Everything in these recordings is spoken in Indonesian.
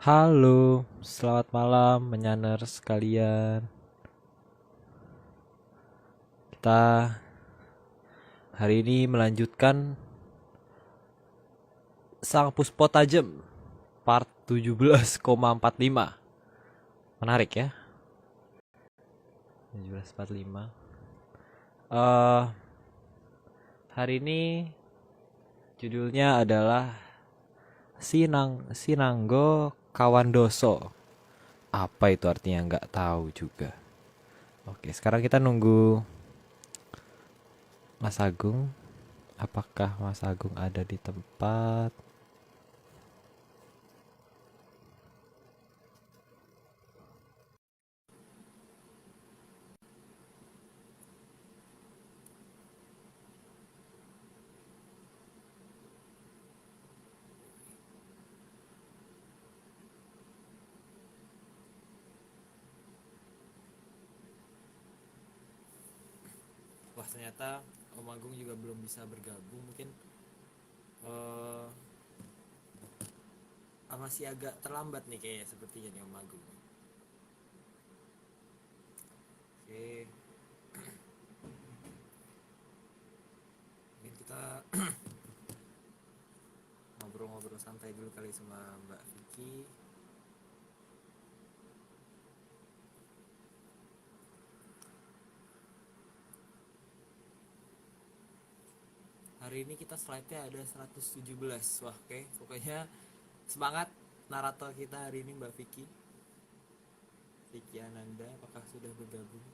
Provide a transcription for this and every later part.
Halo, selamat malam menyaner sekalian. Kita hari ini melanjutkan Sang Puspo Tajem part 17,45. Menarik ya? 17,45. Eh hari ini judulnya adalah Sinanggo Kawandoso. Apa itu artinya nggak tahu juga. Oke, sekarang kita nunggu Mas Agung. Apakah Mas Agung ada di tempat? Wah, ternyata Om Agung juga belum bisa bergabung. Mungkin eh masih agak terlambat nih kayaknya sepertinya nih Om Agung. Oke, mungkin kita ngobrol-ngobrol santai dulu kali sama Mbak Vicky. Hari ini kita slide-nya ada 117. Wah, oke. Pokoknya semangat narator kita hari ini Mbak Vicky. Vicky Ananda, apakah sudah bergabung?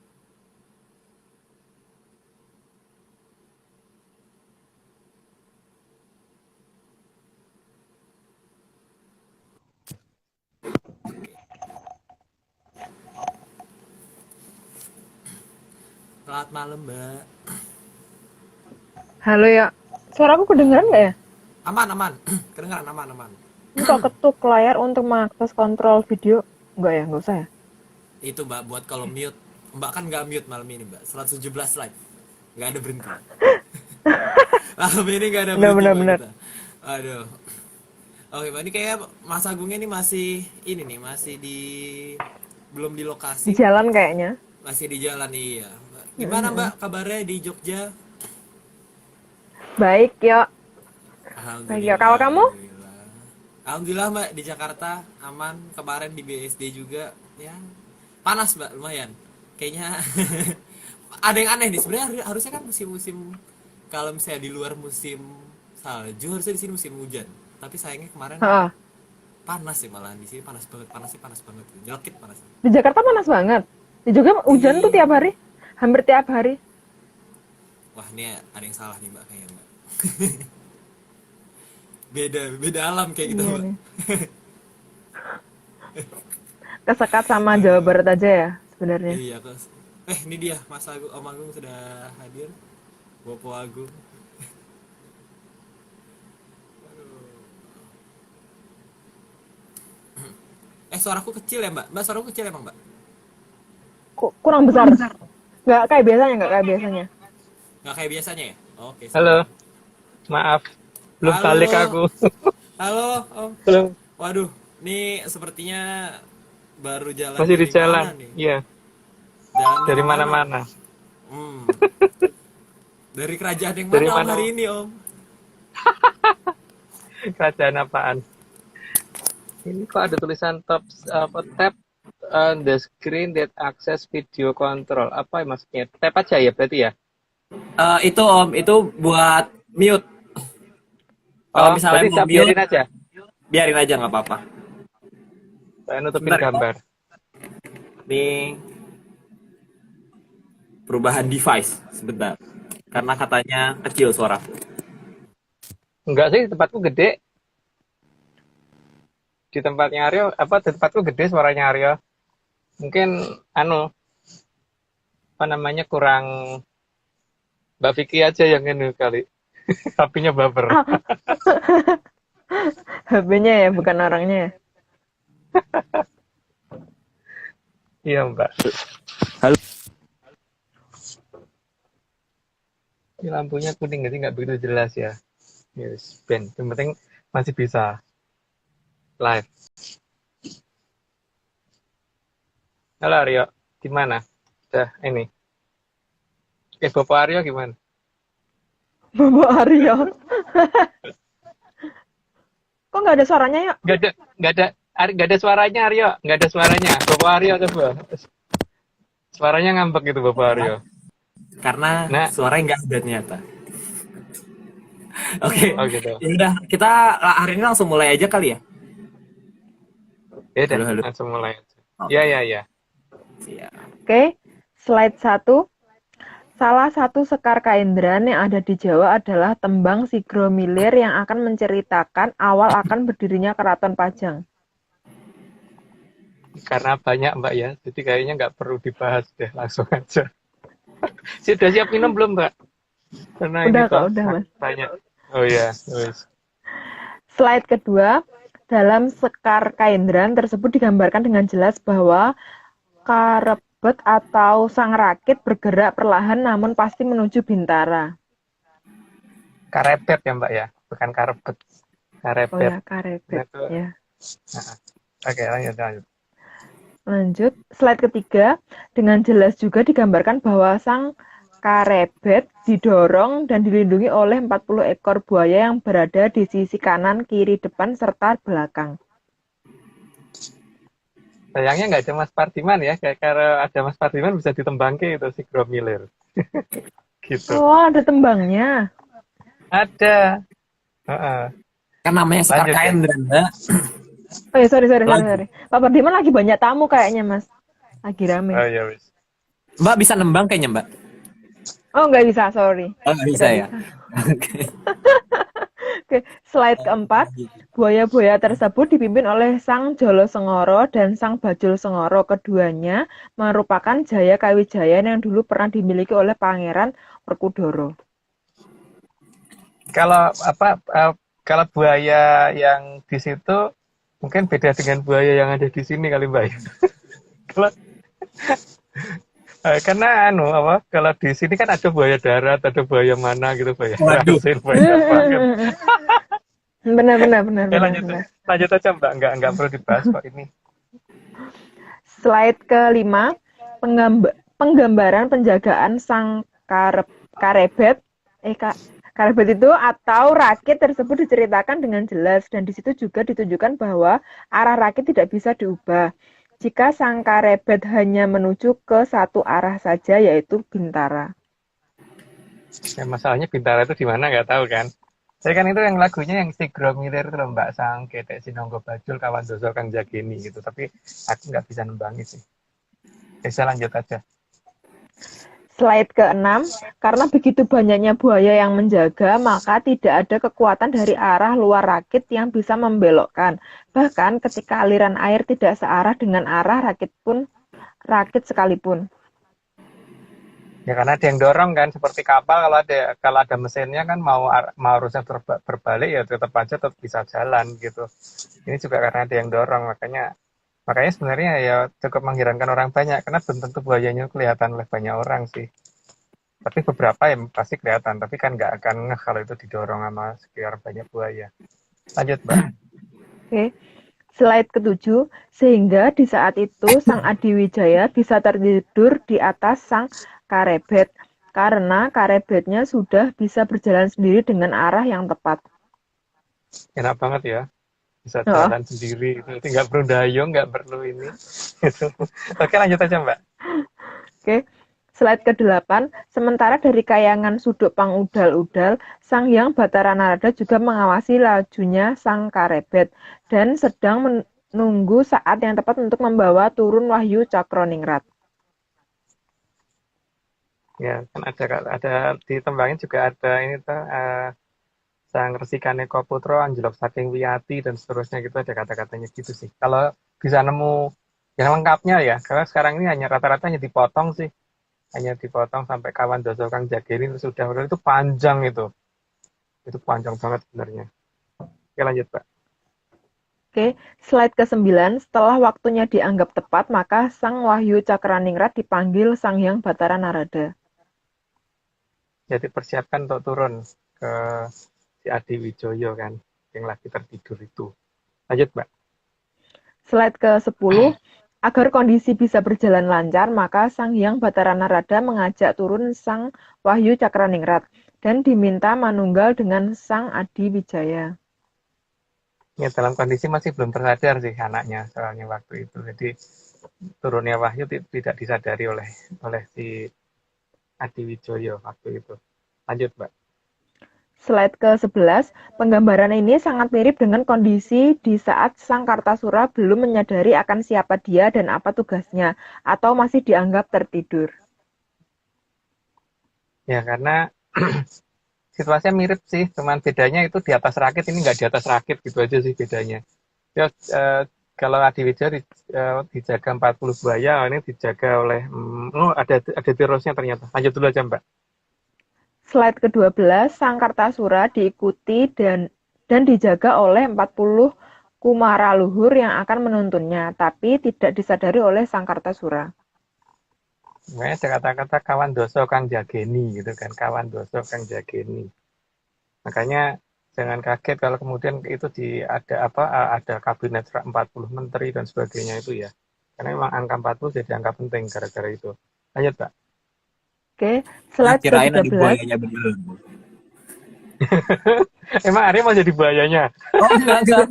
Oke. Selamat malam, Mbak. Halo ya, suaraku kedengeran nggak ya? Aman, aman. Kedengaran aman, aman. Buka ketuk layar untuk mengakses kontrol video. Nggak ya, nggak usah ya. Itu Mbak buat kalau mute. Mbak kan nggak mute malam ini Mbak. 117 slide. Nggak ada berhenti. Malam ini nggak ada berhenti Mbak Bener-bener. kita. Aduh. Oke Mbak, ini kayak Mas Agungnya ini masih ini nih, masih di belum di Di lokasi, jalan kayaknya. masih di jalan iya. Mbak. Gimana Mbak kabarnya di Jogja? Baik ya, baik ya. Alhamdulillah, Kalau kamu? alhamdulillah. Alhamdulillah Mbak di Jakarta aman. Kemarin di BSD juga ya panas Mbak lumayan. Kayaknya ada yang aneh nih sebenarnya harusnya kan musim-musim kalau misalnya di luar musim salju harusnya di sini musim hujan. Tapi sayangnya kemarin Ha, panas sih malahan di sini panas banget panasnya panas banget nyelkit panas. di Jakarta panas banget. Di Jogja hujan tuh tiap Iya. hari, hampir tiap hari. Wah ini ada yang salah nih Mbak kayaknya Mbak. Beda beda alam kayak gitu Iya Mbak. nih. Kesekat sama Jawa Aduh. Barat aja ya sebenarnya. Iya kos. Ini dia Mas Agung, Om Agung sudah hadir. Bopo Agung. Suaraku kecil ya Mbak? Mbak suaraku kecil emang Mbak? Kurang besar. Nggak kayak biasanya, nggak kayak biasanya. Nggak kayak biasanya ya? Oke siap. Halo, maaf, belum balik Halo, aku. halo Om. Belum, Waduh, ini sepertinya baru jalan masih di dari jalan. mana nih? Iya, Jalan dari dari mana Om? mana-mana. Hmm, dari kerajaan yang Dari mana Om mana? hari ini Om? Kerajaan apaan? Ini kok ada tulisan top apa tab on the screen that access video control. Apa ya maksudnya? Tap aja ya berarti ya? Itu Om, itu buat mute. Kalau Oh, misalnya berarti mau tap mute, biarin aja. biarin aja nggak apa-apa. Saya nutupin Sebentar ya. gambar. Ini perubahan device sebentar. Karena katanya kecil suara. Enggak sih, tempatku gede. Di tempatnya Aryo, apa di tempatku gede suaranya Aryo. Mungkin anu, apa namanya kurang Mbak Vicky aja yang ini kali. HP-nya baper. HP-nya ya, bukan orangnya ya. Iya, Mbak. Halo. Ini lampunya kuning jadi nggak begitu jelas ya. Yes, Ben. Yang penting masih bisa live. Halo Aryo, gimana? Udah ini. Bapak Aryo gimana? Bapak Aryo. Kok nggak ada suaranya ya? Gak ada, gak ada suaranya Aryo, gak ada suaranya. Bapak Aryo coba. Suaranya ngambek gitu Bapak Aryo. Karena Nah, suaranya nggak ada ternyata. Oke, oh gitu. ya udah kita hari ini langsung mulai aja kali ya. Ya udah, Halo, halo. langsung mulai aja. Ya, Oke, ya, ya. siap. Oke, slide 1. Salah satu sekar kaindran yang ada di Jawa adalah tembang Sigromilir yang akan menceritakan awal akan berdirinya Keraton Pajang. Karena banyak Mbak ya, jadi kayaknya nggak perlu dibahas deh, langsung aja. Sudah siap minum belum Mbak? Karena ini Udah kok, toh udah Mas. banyak. Oh ya, wes. Slide kedua, dalam sekar kaindran tersebut digambarkan dengan jelas bahwa karebet atau sang rakit bergerak perlahan namun pasti menuju bintara. Karebet ya Mbak ya, bukan karebet. Oh Karebet. ya, karebet. Itu. Ya. Nah, oke, lanjut. Lanjut, slide ketiga, dengan jelas juga digambarkan bahwa sang karebet didorong dan dilindungi oleh 40 ekor buaya yang berada di sisi kanan, kiri, depan, serta belakang. Sayangnya nggak ada Mas Pardiman ya, kayak kalau ada Mas Pardiman bisa ditembangke itu si Gromilir. Gitu. Oh, ada tembangnya. Ada. Heeh. Kan namanya Sekar Lanjut ya. Kaendra, Mbak. Oh ya, sorry. Lanjut. Pak Pardiman lagi banyak tamu kayaknya, Mas. Lagi rame. Oh ya wes. Mbak bisa nembang kayaknya, Mbak. Oh, nggak bisa, sorry. Oh, nggak bisa Tidak ya. bisa. Oke. Oke, slide keempat. Buaya-buaya tersebut dipimpin oleh Sang Jolo Sengoro dan Sang Bajul Sengoro. Keduanya merupakan Jaya Kawijayan yang dulu pernah dimiliki oleh Pangeran Werkudara. Kalau kalau buaya yang di situ mungkin beda dengan buaya yang ada di sini kali Mbak. Kalau karena kalau di sini kan ada buaya darat, ada buaya mana gitu buaya Waduh. asin, buaya apa kan. Benar. Ya lanjut aja Mbak, nggak perlu dibahas kok ini. Slide kelima, penggambaran penjagaan sang karebet, karebet itu atau rakit tersebut diceritakan dengan jelas dan di situ juga ditunjukkan bahwa arah rakit tidak bisa diubah. Jika sang karebet hanya menuju ke satu arah saja yaitu bintara. Ya, masalahnya Bintara itu di mana nggak tahu kan. Saya kan itu yang lagunya yang si Gromilir itu loh Mbak, sang ketek sinonggo bajul kawan doso kang jageni gitu. Tapi aku nggak bisa nembangi sih. Bisa lanjut aja. Slide ke-6, karena begitu banyaknya buaya yang menjaga, maka tidak ada kekuatan dari arah luar rakit yang bisa membelokkan. Bahkan ketika aliran air tidak searah dengan arah rakit sekalipun. Ya karena ada yang dorong kan, seperti kapal kalau ada mesinnya kan mau harusnya berbalik ya tetap bisa jalan gitu. Ini juga karena ada yang dorong, makanya sebenarnya ya cukup mengherankan orang banyak karena belum tentu buayanya kelihatan oleh banyak orang sih. Tapi beberapa yang pasti kelihatan, tapi kan nggak akan ngeh kalau itu didorong sama sekian banyak buaya. Lanjut Mbak. Oke. Slide ke-7, sehingga di saat itu Sang Adiwijaya bisa tertidur di atas sang karebet karena karebetnya sudah bisa berjalan sendiri dengan arah yang tepat. Enak banget ya, bisa Oh. jalan sendiri, nanti nggak perlu dayung, nggak perlu ini. Gitu. Oke lanjut aja Mbak. Oke. Slide ke-8, sementara dari kayangan Suduk Pangudal-udal, Sang Hyang Batara Narada juga mengawasi lajunya sang karebet dan sedang menunggu saat yang tepat untuk membawa turun Wahyu Cakroningrat. Ya kan ada di tembangin juga ada ini tuh sang Resikane Koputro Anjlok saking Wiyati dan seterusnya gitu, ada kata-katanya gitu sih. Kalau bisa nemu yang lengkapnya ya, karena sekarang ini hanya rata-rata hanya dipotong sih. Hanya dipotong sampai kawan doso kang jageni itu sudah itu panjang itu panjang banget sebenarnya. Oke lanjut Pak. Oke, slide ke-9, setelah waktunya dianggap tepat, maka Sang Wahyu Cakraningrat dipanggil Sang Hyang Batara Narada. Jadi persiapkan untuk turun ke si Adi Wijoyo kan yang lagi tertidur itu. Lanjut Mbak. Slide ke-10, Agar kondisi bisa berjalan lancar, maka Sang Hyang Bathara Narada mengajak turun Sang Wahyu Cakraningrat dan diminta manunggal dengan Sang Adi Wijaya. Ya, dalam kondisi masih belum tersadar sih anaknya soalnya waktu itu. Jadi turunnya Wahyu tidak disadari oleh si Adi Wijoyo waktu itu. Lanjut, Mbak. Slide ke-11, penggambaran ini sangat mirip dengan kondisi di saat Sang Kartasura belum menyadari akan siapa dia dan apa tugasnya, atau masih dianggap tertidur. Ya, karena situasinya mirip sih, cuman bedanya itu di atas rakit, ini nggak di atas rakit, gitu aja sih bedanya. Ya, kalau Adi Wijoyo dijaga 40 buaya, ini dijaga oleh, ada terusnya ternyata. Lanjut dulu aja, Mbak. Slide ke-12, Sang Kartasura diikuti dan dijaga oleh 40 kumara luhur yang akan menuntunnya, tapi tidak disadari oleh Sang Kartasura. Makanya ada kata-kata kawan doso kang jageni gitu kan, kawan doso kang jageni. Makanya jangan kaget kalau kemudian itu ada kabinet 40 menteri dan sebagainya itu ya. Karena memang angka 40 jadi angka penting gara-gara itu. Lanjut, Pak. Oke, Ah, slide kirain ada ke-13. buayanya beneran. Emang Arya mau jadi buayanya? Oh, enggak.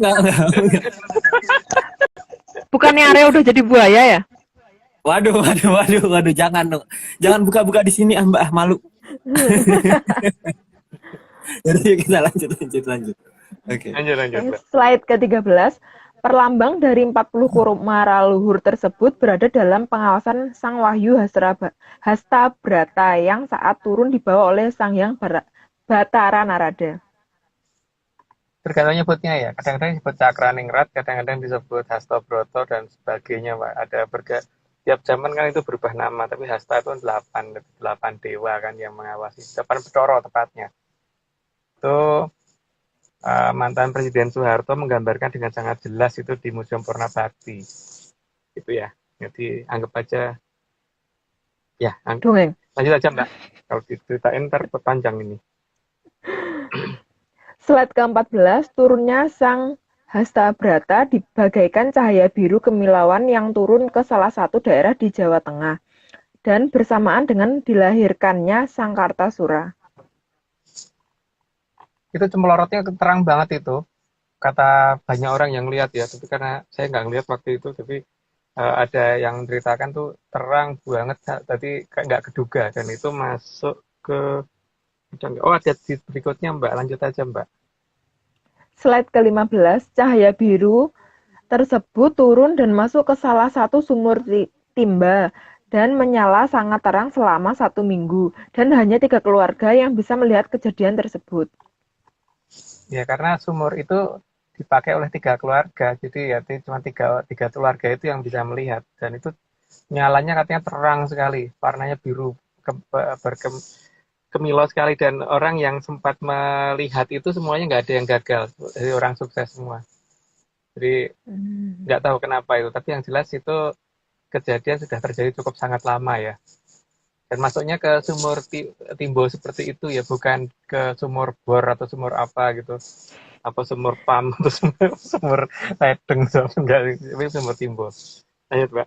Bukannya Arya udah jadi buaya ya? Waduh, jangan dong. Jangan buka-buka di sini, Mbak, malu. Jadi kita lanjut. Oke. Lanjut, Oke, Mbak. slide ke-13. Perlambang dari 40 kumara luhur tersebut berada dalam pengawasan Sang Wahyu Hastabrata yang saat turun dibawa oleh Sang Hyang Bathara Narada. Tergantung nyebutnya ya. Kadang-kadang disebut Cakraningrat, kadang-kadang disebut Hastobroto dan sebagainya, Pak. Tiap zaman kan itu berubah nama, tapi Hasta itu 8 dewa kan yang mengawasi. 8 Betoro tepatnya. Itu mantan Presiden Soeharto menggambarkan dengan sangat jelas itu di Museum Purna Bakti. Gitu ya. Jadi anggap aja ya. Dongeng. Lanjut aja, Mbak. Kalau diceritain ntar panjang ini. Slide ke-14, turunnya Sang Hastabrata dibagaikan cahaya biru kemilauan yang turun ke salah satu daerah di Jawa Tengah dan bersamaan dengan dilahirkannya Sang Kartasura. Itu cemplorotnya terang banget itu. Kata banyak orang yang lihat ya, tapi karena saya nggak ngeliat waktu itu, tapi ada yang ceritakan tuh terang banget, tadi nggak keduga dan itu masuk ke ada di berikutnya, Mbak, lanjut aja, Mbak. Slide ke-15, cahaya biru tersebut turun dan masuk ke salah satu sumur timba dan menyala sangat terang selama 1 minggu dan hanya 3 keluarga yang bisa melihat kejadian tersebut. Ya, karena sumur itu dipakai oleh 3 keluarga, jadi ya cuma tiga keluarga itu yang bisa melihat dan itu nyalanya katanya terang sekali, warnanya biru berkemilau sekali dan orang yang sempat melihat itu semuanya nggak ada yang gagal, jadi orang sukses semua. Jadi nggak tahu kenapa itu, tapi yang jelas itu kejadian sudah terjadi cukup sangat lama ya. Dan masuknya ke sumur Timbo seperti itu ya, bukan ke sumur bor atau sumur apa gitu. Apa sumur pam atau sumur ledeng, enggak, tapi sumur Timbo. Lanjut, Mbak.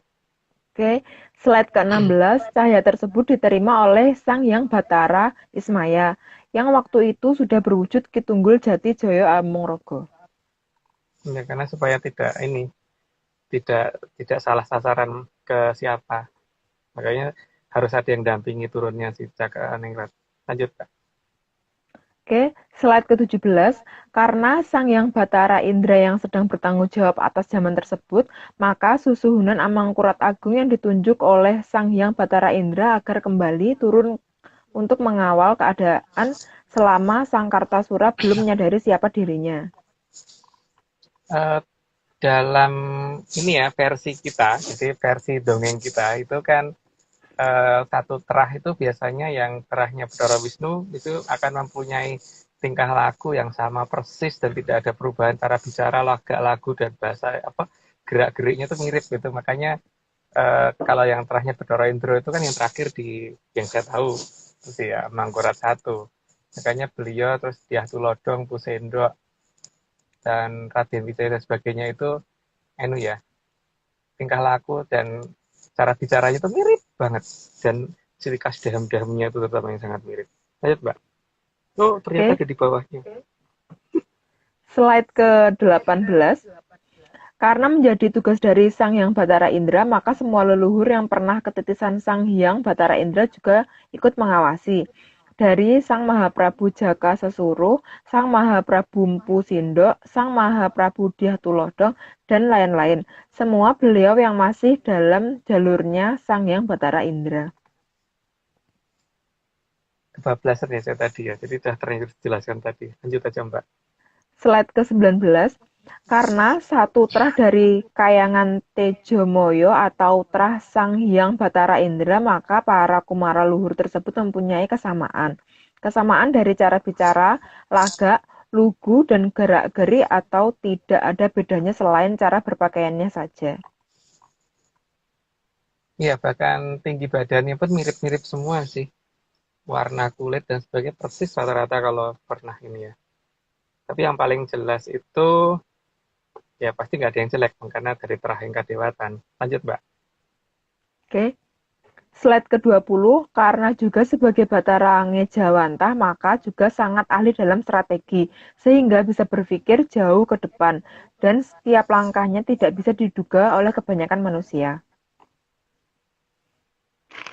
Oke, slide ke-16, cahaya tersebut diterima oleh Sang Hyang Bathara Ismaya yang waktu itu sudah berwujud Kitunggul Jati Jaya Amungrogo. Ya, karena supaya tidak salah sasaran ke siapa. Makanya harus ada yang dampingi turunnya si Cakraningrat. Lanjut, Pak. Oke, slide ke-17, karena Sang Hyang Bathara Indra yang sedang bertanggung jawab atas zaman tersebut, maka Susuhunan Amangkurat Agung yang ditunjuk oleh Sang Hyang Bathara Indra agar kembali turun untuk mengawal keadaan selama Sang Kartasura belum menyadari siapa dirinya. Dalam ini ya versi kita, jadi versi dongeng kita itu kan satu terah itu biasanya yang terahnya Bathara Wisnu itu akan mempunyai tingkah laku yang sama persis dan tidak ada perubahan cara bicara, lagak, lagu dan bahasa gerak-geriknya itu mirip gitu. Makanya kalau yang terahnya Bathara Indra itu kan yang terakhir yang saya tahu itu ya Mangkurat I. Makanya beliau terus Dyah Tulodhong, Pusendok dan Raden Wijaya dan sebagainya itu ya tingkah laku dan cara bicaranya itu mirip banget, dan ciri khas daham-dahamnya itu terutama yang sangat mirip. Lanjut Mbak. Oh ternyata Oke, ada di bawahnya. slide ke-18. Karena menjadi tugas dari Sang Hyang Batara Indra, maka semua leluhur yang pernah ketitisan Sang Hyang Batara Indra juga ikut mengawasi. Dari Sang Mahaprabu Jaka Sesuruh, Sang Mahaprabu Mpu Sindok, Sang Mahaprabu Dyah Tulodong, dan lain-lain. Semua beliau yang masih dalam jalurnya Sang Hyang Batara Indra. Kebablasan ya saya tadi ya, jadi sudah terjelaskan tadi. Lanjut aja Mbak. Slide ke-19. Karena satu trah dari Kayangan Tejomoyo atau trah Sang Hyang Batara Indra, maka para kumara luhur tersebut mempunyai kesamaan. Kesamaan dari cara bicara, lagak, lugu, dan gerak-geri atau tidak ada bedanya selain cara berpakaiannya saja. Iya, bahkan tinggi badannya pun mirip-mirip semua sih. Warna kulit dan sebagainya persis rata-rata kalau pernah ini ya. Tapi yang paling jelas itu ya pasti nggak ada yang jelek karena dari terahing kadewatan. Lanjut Mbak. Oke. Slide ke-20, karena juga sebagai Batara Ngejawantah, maka juga sangat ahli dalam strategi, sehingga bisa berpikir jauh ke depan, dan setiap langkahnya tidak bisa diduga oleh kebanyakan manusia.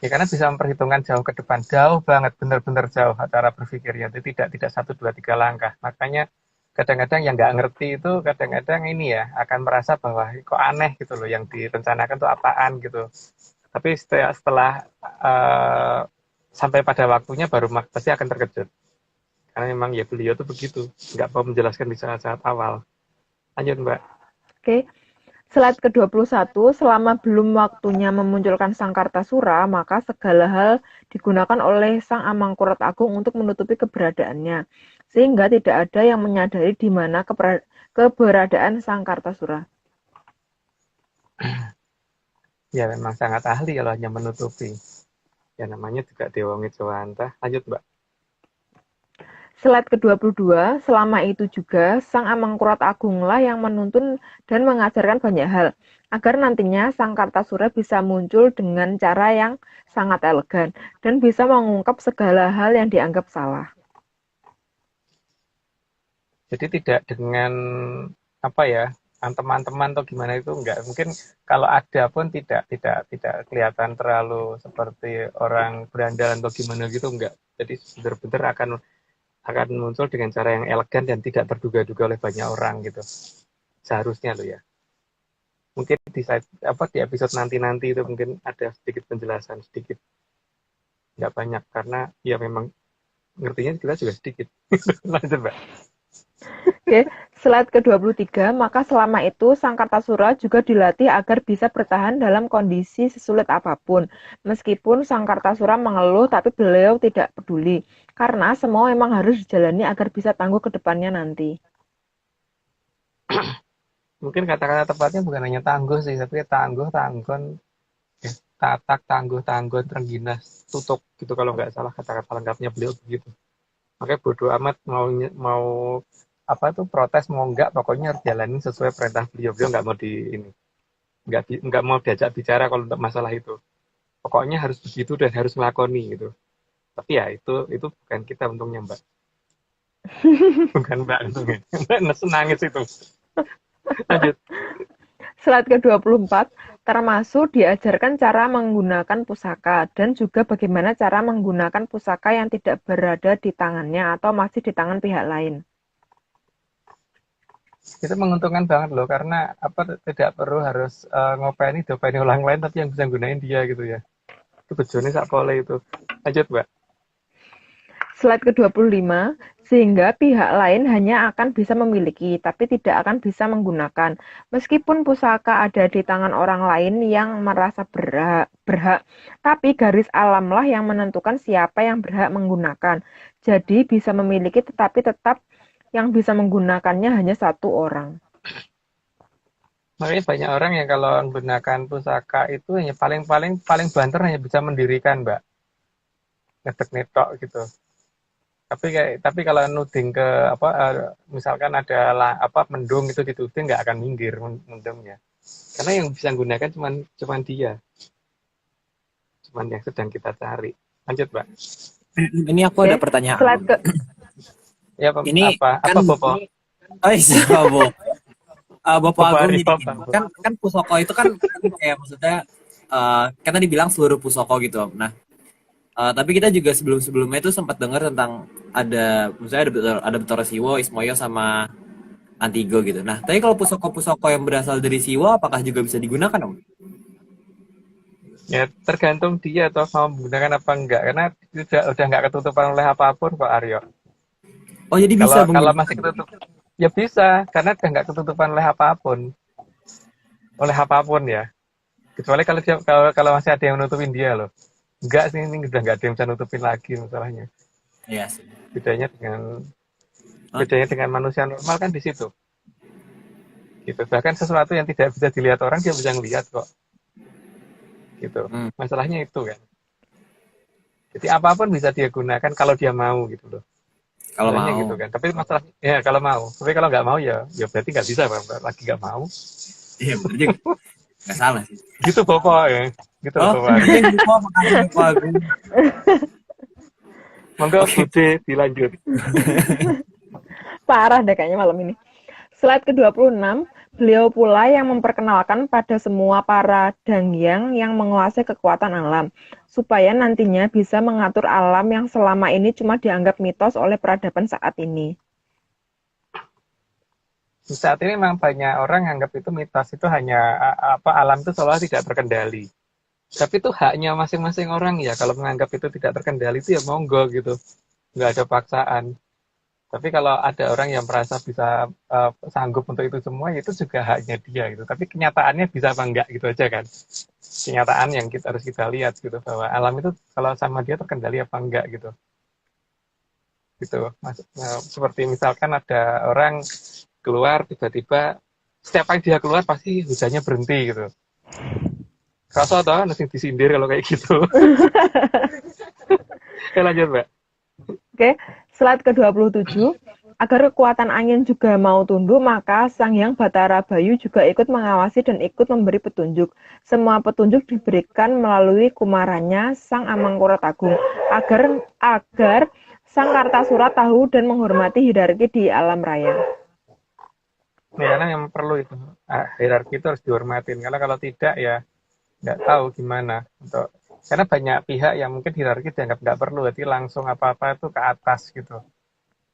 Ya karena bisa memperhitungkan jauh ke depan, jauh banget, benar-benar jauh cara berpikirnya. Itu tidak 1, 2, 3 langkah. Makanya kadang-kadang yang nggak ngerti itu kadang-kadang ini ya akan merasa bahwa kok aneh gitu loh yang direncanakan tuh apaan gitu. Tapi setelah sampai pada waktunya baru pasti akan terkejut. Karena memang ya beliau tuh begitu, nggak mau menjelaskan di saat-saat awal. Lanjut Mbak. Oke. Slide ke-21, selama belum waktunya memunculkan Sang Kartasura, maka segala hal digunakan oleh Sang Amangkurat Agung untuk menutupi keberadaannya, sehingga tidak ada yang menyadari di mana keberadaan Sang Kartasura. Ya memang sangat ahli kalau hanya menutupi. Ya namanya juga Dewa Ngejawantah. Lanjut Mbak. Slide ke-22, selama itu juga Sang Amangkurat Agunglah yang menuntun dan mengajarkan banyak hal, agar nantinya Sang Kartasura bisa muncul dengan cara yang sangat elegan dan bisa mengungkap segala hal yang dianggap salah. Jadi tidak dengan apa ya teman-teman atau gimana itu enggak. Mungkin kalau ada pun tidak kelihatan terlalu seperti orang berandalan atau gimana gitu enggak. Jadi benar-benar akan muncul dengan cara yang elegan dan tidak terduga-duga oleh banyak orang gitu. Seharusnya loh ya. Mungkin di episode nanti itu mungkin ada sedikit penjelasan sedikit, nggak banyak karena ya memang ngertinya kita juga sedikit. Lanjut Mbak. Oke, slide ke-23, maka selama itu Sang Kartasura juga dilatih agar bisa bertahan dalam kondisi sesulit apapun. Meskipun Sang Kartasura mengeluh, tapi beliau tidak peduli, karena semua memang harus dijalani agar bisa tangguh ke depannya nanti. Mungkin kata-kata tepatnya bukan hanya tangguh sih, tapi tangguh, tanggon, tatak, tangguh, tanggon, terengginas, tutup gitu kalau nggak salah kata-kata lengkapnya beliau begitu. Makanya bodoh amat mau apa tuh protes mau nggak, pokoknya harus jalanin sesuai perintah beliau. Beliau nggak mau nggak mau diajak bicara kalau untuk masalah itu. Pokoknya harus begitu dan harus melakoni gitu. Tapi ya itu bukan kita untungnya Mbak. Bukan Mbak untungnya. Mbak nangis itu. Lanjut. Slide ke-24, termasuk diajarkan cara menggunakan pusaka dan juga bagaimana cara menggunakan pusaka yang tidak berada di tangannya atau masih di tangan pihak lain. Itu menguntungkan banget loh karena apa tidak perlu harus ngopeni orang lain tapi yang bisa gunain dia gitu ya. Itu bejone sak pole itu. Lanjut Mbak. Slide ke-25, sehingga pihak lain hanya akan bisa memiliki, tapi tidak akan bisa menggunakan. Meskipun pusaka ada di tangan orang lain yang merasa berhak, tapi garis alamlah yang menentukan siapa yang berhak menggunakan. Jadi bisa memiliki tetapi tetap yang bisa menggunakannya hanya satu orang. Makanya banyak orang yang kalau menggunakan pusaka itu hanya paling banter hanya bisa mendirikan Mbak. Ngetek-netok gitu. Tapi kalau nuding ke misalkan ada mendung itu dituding nggak akan minggir mendungnya. Karena yang bisa gunakan cuman dia, cuman yang sedang kita cari. Lanjut, Mbak. Ini aku Oke. ada pertanyaan. Slide ke Ya, Ini apa kan Bopo? oh iya, Bu. Bapak Bopo Agung Aryo jadi apa? gini. Kan pusoko itu kan kayak maksudnya kan tadi bilang seluruh pusoko gitu. Nah, tapi kita juga sebelum-sebelumnya itu sempat dengar tentang misalnya ada Betara Siwo, Ismoyo sama Antigo gitu. Nah, tapi kalau pusoko-pusoko yang berasal dari Siwo apakah juga bisa digunakan, Om? Ya tergantung dia atau mau menggunakan apa enggak, karena udah nggak ketutupan oleh apapun kok, Aryo. Oh, jadi bisa Kalau kalau menggunakan. masih ketutup, ya bisa, karena udah nggak ketutupan oleh apapun ya. Kecuali kalau masih ada yang nutupin dia loh. Enggak sih, ini udah nggak ada yang bisa nutupin lagi masalahnya. Iya sih. Bedanya dengan Hah? bedanya dengan manusia normal kan di situ. Gitu. Bahkan sesuatu yang tidak bisa dilihat orang dia bisa ngelihat kok. Gitu. Hmm, Masalahnya itu kan. Jadi apapun bisa dia gunakan kalau dia mau gitu loh. kalau Sebenarnya mau. gitu kan. Tapi masalah ya kalau mau. Tapi kalau nggak mau ya berarti nggak bisa, Bang. Lagi nggak mau. Iya, bener juga. Nggak salah sih. Gitu Bapak ya. Gitu Oh, Bapak. iya, lupa, makasih Bapak Agung. Monggo Oke. Bude dilanjut. parah deh kayaknya malam ini. Slide ke-26, beliau pula yang memperkenalkan pada semua para dangyang yang menguasai kekuatan alam, supaya nantinya bisa mengatur alam yang selama ini cuma dianggap mitos oleh peradaban saat ini. Saat ini memang banyak orang anggap itu mitos, itu hanya alam itu seolah tidak terkendali. Tapi itu haknya masing-masing orang ya. Kalau menganggap itu tidak terkendali itu ya monggo gitu. Nggak ada paksaan. Tapi kalau ada orang yang merasa bisa sanggup untuk itu semua, ya itu juga haknya dia gitu. Tapi kenyataannya bisa apa enggak gitu aja kan. Kenyataan yang harus kita lihat gitu, bahwa alam itu kalau sama dia terkendali apa enggak gitu. Gitu. Seperti misalkan ada orang keluar tiba-tiba, setiap kali dia keluar pasti hujannya berhenti gitu. Kerasa tau nanti disindir kalau kayak gitu. Lanjut, Mbak. Oke, slide ke-27. Agar kekuatan angin juga mau tunduk, maka Sang Hyang Batara Bayu juga ikut mengawasi dan ikut memberi petunjuk. Semua petunjuk diberikan melalui kumarannya Sang Amangkurat-Agung agar Sang Kartasura tahu dan menghormati hierarki di alam raya. Ya, karena yang perlu itu hierarki itu harus dihormatin. Karena kalau tidak ya nggak tahu gimana. Karena banyak pihak yang mungkin hierarki dianggap nggak perlu, jadi langsung apa-apa itu ke atas gitu.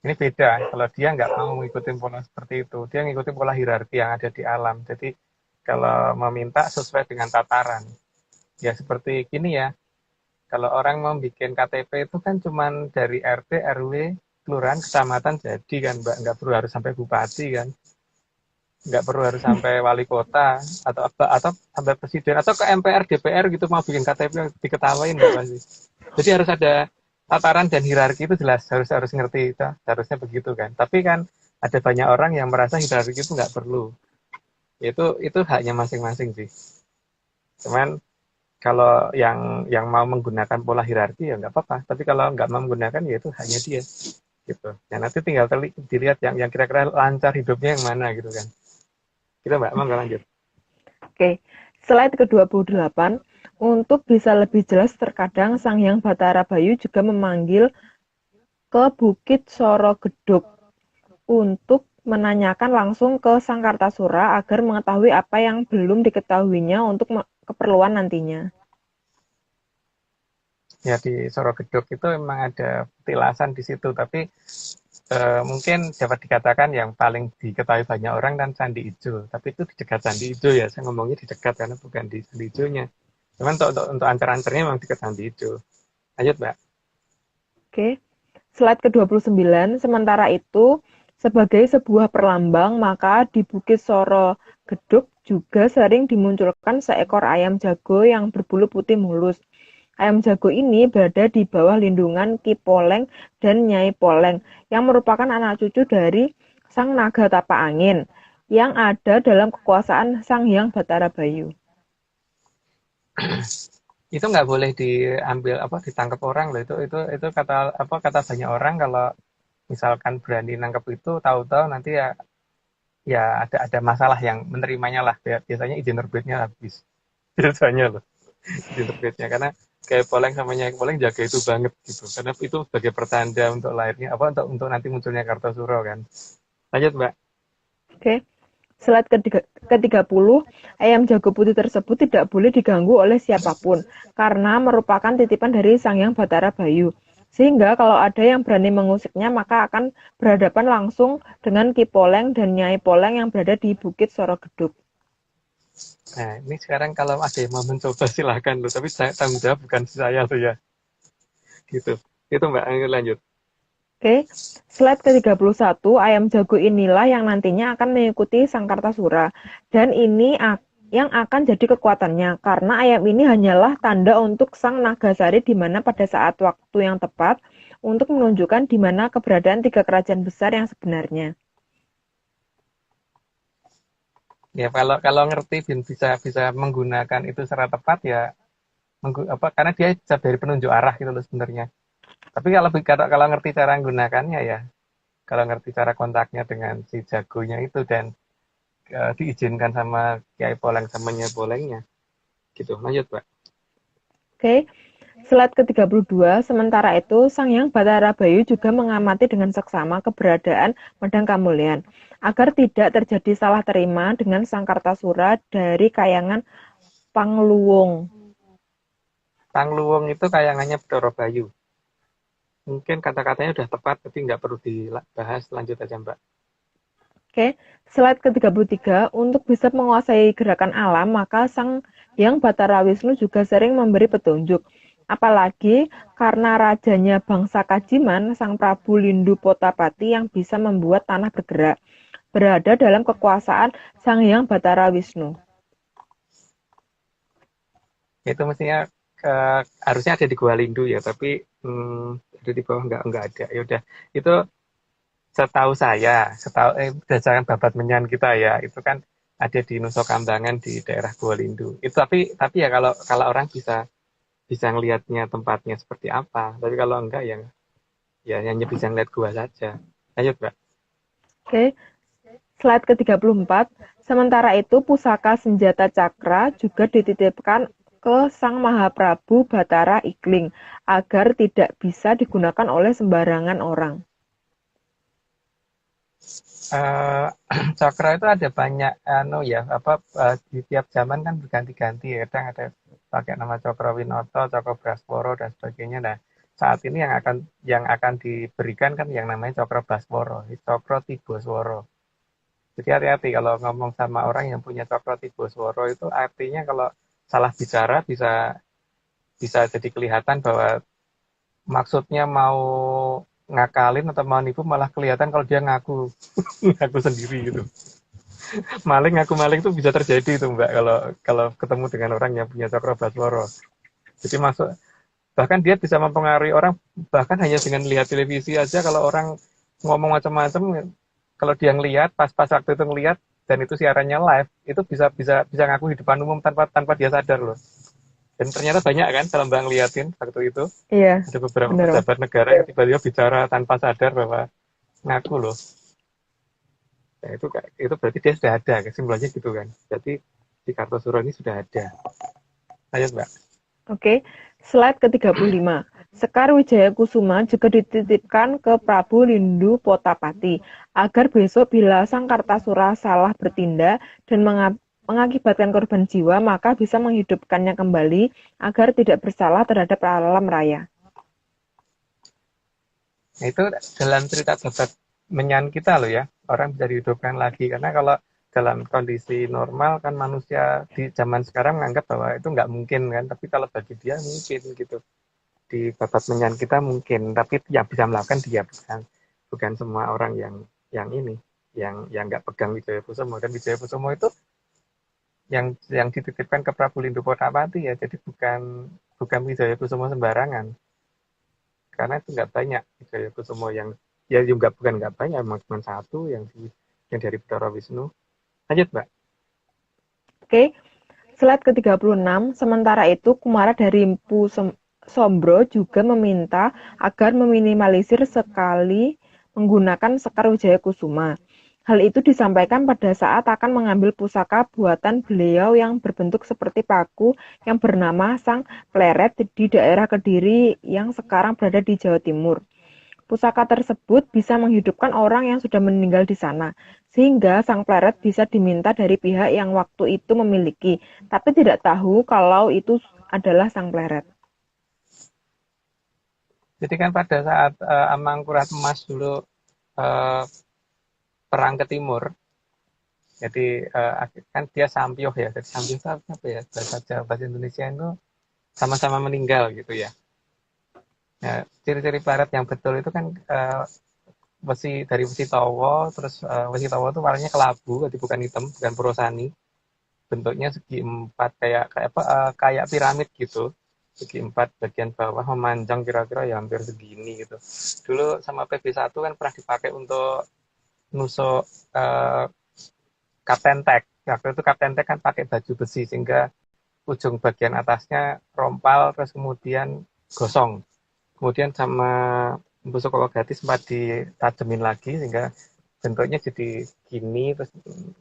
Ini beda, kalau dia nggak mau ngikutin pola seperti itu, dia ngikutin pola hierarki yang ada di alam. Jadi kalau meminta sesuai dengan tataran, ya seperti gini ya, kalau orang mau bikin KTP itu kan cuman dari RT, RW, kelurahan, kecamatan jadi kan, Mbak, nggak perlu harus sampai bupati kan, nggak perlu harus sampai wali kota atau sampai presiden atau ke MPR, DPR gitu mau bikin KTP yang diketawain nggak pasti. Jadi harus ada tataran dan hierarki itu jelas, harus ngerti itu, harusnya begitu kan. Tapi kan ada banyak orang yang merasa hierarki itu nggak perlu. Itu haknya masing-masing sih. Cuman kalau yang mau menggunakan pola hierarki ya nggak apa-apa. Tapi kalau nggak mau menggunakan ya itu haknya dia gitu. Ya nanti tinggal dilihat yang kira-kira lancar hidupnya yang mana gitu kan. Kita Mbak, mau nggak lanjut? Oke, slide ke-28. Untuk bisa lebih jelas, terkadang Sang Hyang Batara Bayu juga memanggil ke Bukit Sorogedog untuk menanyakan langsung ke Sang Kartasura agar mengetahui apa yang belum diketahuinya untuk keperluan nantinya. Ya di Sorogedog itu memang ada petilasan di situ, tapi mungkin dapat dikatakan yang paling diketahui banyak orang kan Candi Ijo. Tapi itu di dekat Candi Ijo ya, saya ngomongnya di dekat karena bukan di Candi Ijonya. Cuman untuk antar-antarnya memang dekat Candi Ijo. Lanjut, Mbak. Oke, slide ke-29. Sementara itu, sebagai sebuah perlambang, maka di Bukit Sorogedog juga sering dimunculkan seekor ayam jago yang berbulu putih mulus. Ayam jago ini berada di bawah lindungan Ki Poleng dan Nyai Poleng, yang merupakan anak cucu dari Sang Naga Tapak Angin, yang ada dalam kekuasaan Sang Hyang Batara Bayu. Itu nggak boleh diambil ditangkap orang loh, itu kata banyak orang kalau misalkan berani nangkap itu tahu-tahu nanti ya ada masalah yang menerimanya lah. Biasanya izin terbitnya habis. Biasanya loh izin terbitnya, karena kayak Poleng sama Nyai Poleng jaga itu banget gitu. Karena itu sebagai pertanda untuk lahirnya apa untuk nanti munculnya Kartosuro kan. Lanjut Mbak. Oke. Slide ke-30, ayam jago putih tersebut tidak boleh diganggu oleh siapapun karena merupakan titipan dari Sang Hyang Batara Bayu. Sehingga kalau ada yang berani mengusiknya maka akan berhadapan langsung dengan Ki Poleng dan Nyai Poleng yang berada di Bukit Sorogeduk. Nah, ini sekarang kalau ada yang mau mencoba silahkan loh, tapi tanggung jawab bukan saya loh ya. Gitu. Itu Mbak, ayo lanjut. Oke, slide ke-31, ayam jago inilah yang nantinya akan mengikuti Sang Kartasura. Dan ini yang akan jadi kekuatannya, karena ayam ini hanyalah tanda untuk Sang Nagasari di mana pada saat waktu yang tepat untuk menunjukkan di mana keberadaan 3 kerajaan besar yang sebenarnya. Ya kalau ngerti bisa menggunakan itu secara tepat ya karena dia bisa dari penunjuk arah gitu loh sebenarnya. Tapi kalau ngerti cara menggunakannya ya, kalau ngerti cara kontaknya dengan si jagonya itu dan diizinkan sama Kiai Poleng sama Nyai Polengnya. Gitu. Lanjut, Pak. Oke, slide ke-32, sementara itu Sang Hyang Batara Bayu juga mengamati dengan seksama keberadaan Medang Kamulyan agar tidak terjadi salah terima dengan Sang Kartasura dari kayangan Pangluwung. Pangluwung itu kayangannya Bathara Bayu. Mungkin kata-katanya udah tepat, tapi nggak perlu dibahas. Lanjut aja, Mbak. Oke, slide ke-33, untuk bisa menguasai gerakan alam, maka Sang Hyang Batara Wisnu juga sering memberi petunjuk. Apalagi karena rajanya bangsa Kajiman, Sang Prabu Lindu Potapati yang bisa membuat tanah bergerak, berada dalam kekuasaan Sang Hyang Batara Wisnu. Itu mestinya harusnya ada di Gua Lindu ya, tapi ada di bawah nggak ada. Ya udah, itu setahu berdasarkan babat menyan kita ya, itu kan ada di Nusa Kambangan di daerah Gua Lindu. Itu tapi ya kalau orang bisa ngelihatnya tempatnya seperti apa. Tapi kalau enggak ya hanya bisa ngeliat gua saja. Lanjut, Mbak. Oke, slide ke-34. Sementara itu pusaka senjata cakra juga dititipkan ke Sang Mahaprabu Batara Ikling agar tidak bisa digunakan oleh sembarangan orang. Cakra itu ada banyak di tiap zaman kan berganti-ganti ya. Kadang ada pakai nama Cakrawinoto, Cakrabrasporo dan sebagainya. Nah, saat ini yang akan diberikan kan yang namanya Cakrabrasporo, Cakrotibosworo. Jadi hati-hati kalau ngomong sama orang yang punya Cakrotibosworo itu artinya kalau salah bicara bisa jadi kelihatan bahwa maksudnya mau ngakalin atau mau nipu malah kelihatan kalau dia ngaku sendiri gitu. Maling ngaku maling itu bisa terjadi itu Mbak kalau ketemu dengan orang yang punya Cakrobaswara. Jadi bahkan dia bisa mempengaruhi orang bahkan hanya dengan lihat televisi aja. Kalau orang ngomong macam-macam, kalau dia ngelihat pas waktu itu ngelihat dan itu siarannya live, itu bisa ngaku di depan umum tanpa dia sadar loh. Dan ternyata banyak kan kalau Mbak ngeliatin waktu itu. Iya. Ada beberapa pejabat negara yang tiba-tiba bicara tanpa sadar bahwa ngaku loh. Nah, itu berarti dia sudah ada, kesimpulannya gitu kan. Jadi di Kartosuro ini sudah ada. Lanjut, Mbak. Oke, slide ke-35. Sekar Wijaya Kusuma juga dititipkan ke Prabu Lindu Potapati agar besok bila Sang Kartasura salah bertindak dan mengakibatkan korban jiwa, maka bisa menghidupkannya kembali agar tidak bersalah terhadap alam raya. Nah, itu dalam cerita babat menyan kita loh ya, orang bisa dihidupkan lagi. Karena kalau dalam kondisi normal kan manusia di zaman sekarang menganggap bahwa itu nggak mungkin kan, tapi kalau bagi dia mungkin gitu. Di babat menyan kita mungkin, tapi yang bisa melakukan dia bukan semua orang yang nggak pegang Wijaya Kusumo. Dan Wijaya Kusumo itu yang dititipkan ke Prabu Lindu Potapati ya, jadi bukan Wijaya Kusumo sembarangan. Karena itu nggak banyak Wijaya Kusumo yang ya juga bukan nggak banyak, memang cuma satu yang dari Bathara Wisnu. Lanjut, Mbak. Oke, slide ke-36. Sementara itu Kumara dari Mpu Sombro juga meminta agar meminimalisir sekali menggunakan Sekar Wijaya Kusuma. Hal itu disampaikan pada saat akan mengambil pusaka buatan beliau yang berbentuk seperti paku yang bernama Sang Pleret di daerah Kediri yang sekarang berada di Jawa Timur. Pusaka tersebut bisa menghidupkan orang yang sudah meninggal di sana, sehingga Sang Pleret bisa diminta dari pihak yang waktu itu memiliki, tapi tidak tahu kalau itu adalah Sang Pleret. Jadi kan pada saat Amangkurat Emas dulu eh, perang ke timur, jadi kan dia Sampyoh ya. Jadi Sampyoh itu apa ya? Bahasa Indonesia itu sama-sama meninggal gitu ya. Nah, ciri-ciri Pleret yang betul itu kan dari besi towo, terus besi towo itu warnanya kelabu, jadi bukan hitam, bukan porosani. Bentuknya segi empat kayak piramid gitu. Segi empat bagian bawah memanjang kira-kira ya hampir segini gitu. Dulu sama PB1 kan pernah dipakai untuk nusuk Kapten Tek. Waktu itu Kapten Tek kan pakai baju besi sehingga ujung bagian atasnya rompal terus kemudian gosong. Kemudian sama busuk Kologati sempat ditajemin lagi sehingga bentuknya jadi gini, terus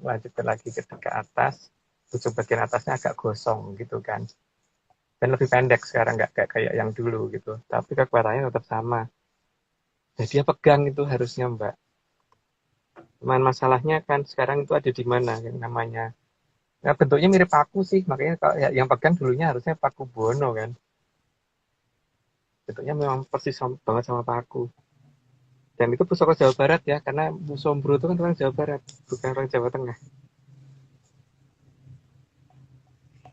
lanjut lagi ke atas, ujung bagian atasnya agak gosong gitu kan. Dan lebih pendek sekarang, nggak kayak yang dulu gitu. Tapi kekuatannya tetap sama. Jadi dia pegang itu harusnya Mbak. Cuman masalahnya kan sekarang itu ada di mana yang namanya. Ya, bentuknya mirip paku sih, makanya kalau yang pegang dulunya harusnya Paku Buwono kan. Bentuknya memang persis banget sama paku. Dan itu pusaka Jawa Barat ya, karena Bu Sombro itu kan orang Jawa Barat, bukan orang Jawa Tengah.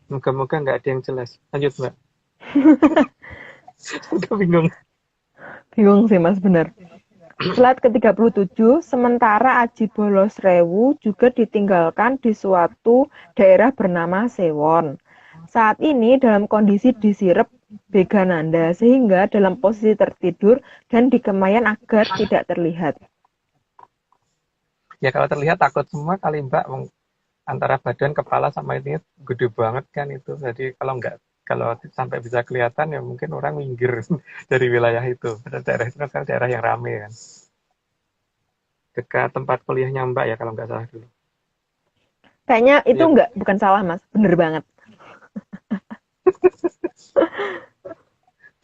Moga-moga nggak ada yang jelas. Lanjut Mbak. Udah bingung. Bingung sih Mas, benar. Slide ke-37, sementara Aji Bolosrewu juga ditinggalkan di suatu daerah bernama Sewon. Saat ini dalam kondisi disirep Begananda, sehingga dalam posisi tertidur dan dikemayan agar tidak terlihat. Ya kalau terlihat takut semua kali Mbak, antara badan, kepala sama ini gede banget kan itu. Jadi kalau sampai bisa kelihatan ya mungkin orang minggir dari wilayah itu. Pada daerah itu kan daerah yang ramai kan. Dekat tempat kuliahnya Mbak ya kalau nggak salah dulu. Kayaknya itu Ya, bukan salah Mas, bener banget.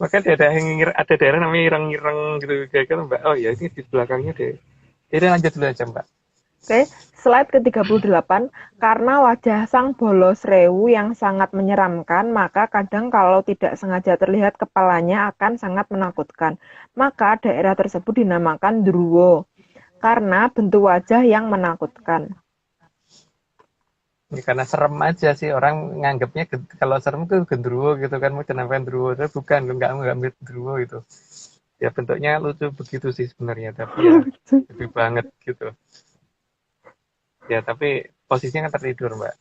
maka ada daerah namanya Ireng-Ireng gitu kira-kira Mbak. Oh ya ini di belakangnya deh. Jadi lanjut dulu aja Mbak. Oke, slide ke-38, karena wajah Sang Bolosrewu yang sangat menyeramkan, maka kadang kalau tidak sengaja terlihat kepalanya akan sangat menakutkan. Maka daerah tersebut dinamakan Druwo, karena bentuk wajah yang menakutkan. Ini karena serem aja sih orang nganggapnya kalau serem tuh gendruwo gitu kan mau dinamakan gendruwo, tapi bukan nggak mirip gendruwo itu. Ya bentuknya lucu begitu sih sebenarnya, tapi ya lebih banget gitu. Ya tapi posisinya kan tertidur Mbak.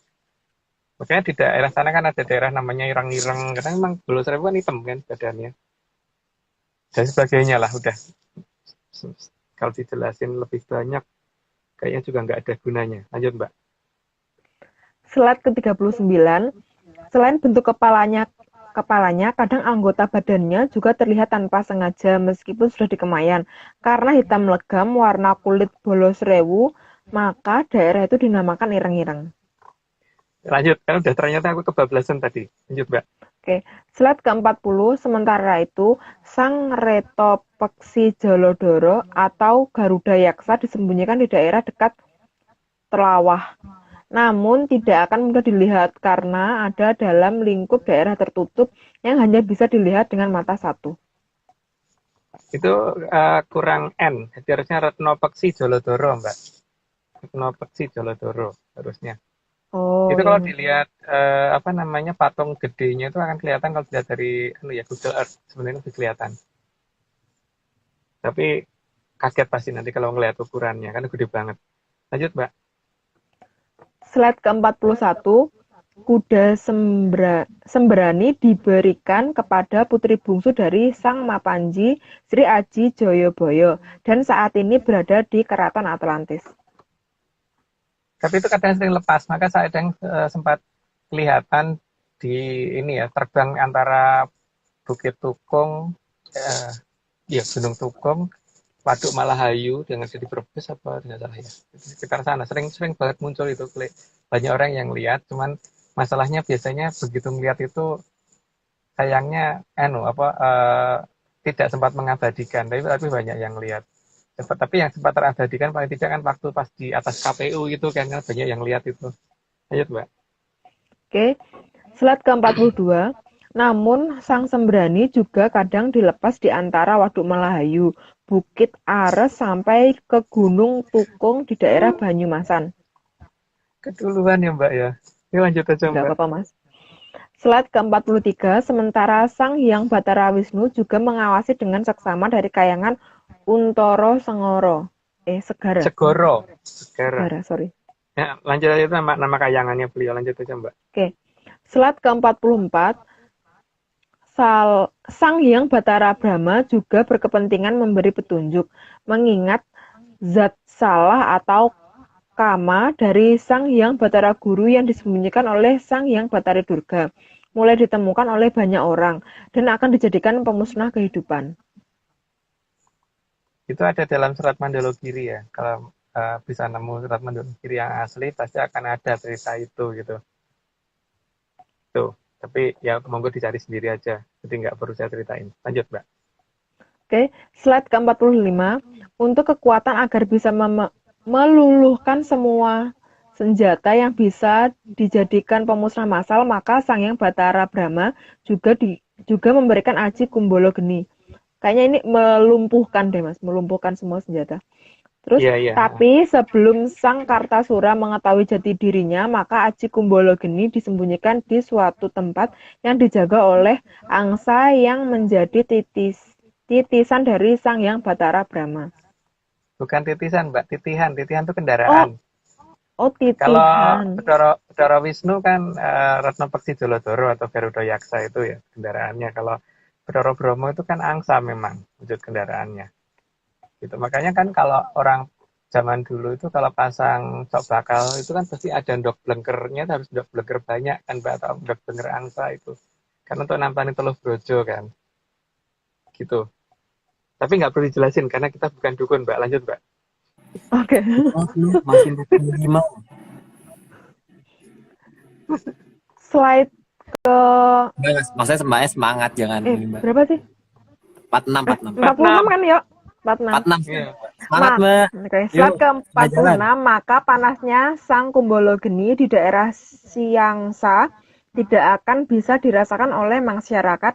Makanya di daerah sana kan ada daerah namanya Ireng-Ireng, karena memang Bolosrewu kan hitam kan badannya. Dan sebagainya lah udah. Kalau dijelasin lebih banyak, kayaknya juga nggak ada gunanya. Lanjut Mbak. Slide ke-39, selain bentuk kepalanya, kadang anggota badannya juga terlihat tanpa sengaja meskipun sudah dikemayan. Karena hitam legam warna kulit Bolosrewu, maka daerah itu dinamakan Ireng-Ireng. Lanjut, kan udah ternyata aku kebablasan tadi. Lanjut Mbak. Oke, slide ke-40, sementara itu Sang Retopeksi Jolodoro atau Garuda Yaksa disembunyikan di daerah dekat Telawah. Namun tidak akan mudah dilihat karena ada dalam lingkup daerah tertutup yang hanya bisa dilihat dengan mata satu. Itu kurang N, jadi harusnya Retnopeksi Jolodoro Mbak. Retnopeksi Jolodoro harusnya. Oh, Itu kalau yang dilihat patung gedenya itu akan kelihatan kalau dilihat dari Google Earth, sebenarnya lebih kelihatan. Tapi kaget pasti nanti kalau ngelihat ukurannya, kan gede banget. Lanjut Mbak. slide ke-41, kuda sembrani diberikan kepada putri bungsu dari Sang Mapanji, Sri Aji Joyoboyo, dan saat ini berada di Keraton Atlantis. Tapi itu kadang sering lepas, maka saya sempat kelihatan di terbang antara Bukit Tukung, Gunung Tukung, Waduk Malahayu yang ada di Brebes apa tidak salah ya. Di sekitar sana sering banget muncul itu. Banyak orang yang lihat, cuman masalahnya biasanya begitu melihat itu sayangnya tidak sempat mengabadikan, tapi banyak yang lihat. Tapi yang sempat terabadikan paling tidak kan waktu pas di atas KPU itu kan banyak yang lihat itu. Ayo Mbak. Oke, slide ke-42. Namun, sang sembrani juga kadang dilepas di antara Waduk Malahayu, Bukit Ares sampai ke Gunung Tukung di daerah Banyumasan. Keduluan ya Mbak ya. Ini lanjut aja Enggak Mbak. apa-apa, Mas. Slide ke-43, sementara Sang Hyang Batara Wisnu juga mengawasi dengan seksama dari kayangan Untoro Segara. Segoro. Segara, sorry. Ya, lanjut aja itu nama kayangannya beliau. Lanjut aja Mbak. Oke. Slide ke-44, Sang Hyang Batara Brahma juga berkepentingan memberi petunjuk, mengingat zat salah atau kama dari Sang Hyang Batara Guru yang disembunyikan oleh Sang Hyang Batara Durga, mulai ditemukan oleh banyak orang, dan akan dijadikan pemusnah kehidupan. Itu ada dalam surat Mandalogiri ya. Kalau bisa nemu surat Mandalogiri yang asli, pasti akan ada cerita itu gitu. Tuh, tapi ya monggo dicari sendiri aja. Jadi nggak perlu saya ceritain. Lanjut, Mbak. Oke, slide ke-45. Untuk kekuatan agar bisa meluluhkan semua senjata yang bisa dijadikan pemusnah massal, maka Sang Hyang Batara Brahma juga memberikan aji Kumbolo Geni. Kayaknya ini melumpuhkan deh, Mas, melumpuhkan semua senjata. Terus, Iya. tapi sebelum Sang Kartasura mengetahui jati dirinya, maka aji Kumbolo Geni disembunyikan di suatu tempat yang dijaga oleh angsa yang menjadi titisan dari Sang Hyang Batara Brahma. Bukan titisan, Mbak. Titihan. Titihan itu kendaraan. Oh, Kalau titihan. Bedoro Wisnu kan Ratna Peksi Dolodoro atau Garuda Yaksa itu ya kendaraannya. Kalau Bedoro Bromo itu kan angsa memang wujud kendaraannya. Gitu. Makanya kan kalau orang zaman dulu itu kalau pasang sok bakal itu kan pasti ada ndok blengkernya, harus ndok blengker banyak kan Mbak, atau ndok blengker angsa itu. Karena untuk nampani Teluh Brojo kan. Gitu. Tapi nggak perlu dijelasin karena kita bukan dukun Mbak. Lanjut Mbak. Oke. Makin lima. Slide ke Maksudnya semuanya semangat jangan ini, Mbak. berapa sih? 46. 46 kan, yuk. 46. 46. Iya. Semangat, Mbak. Oke, slide Yuk, ke-46, maka panasnya Sang Kumbolo Geni di daerah Siangsa tidak akan bisa dirasakan oleh masyarakat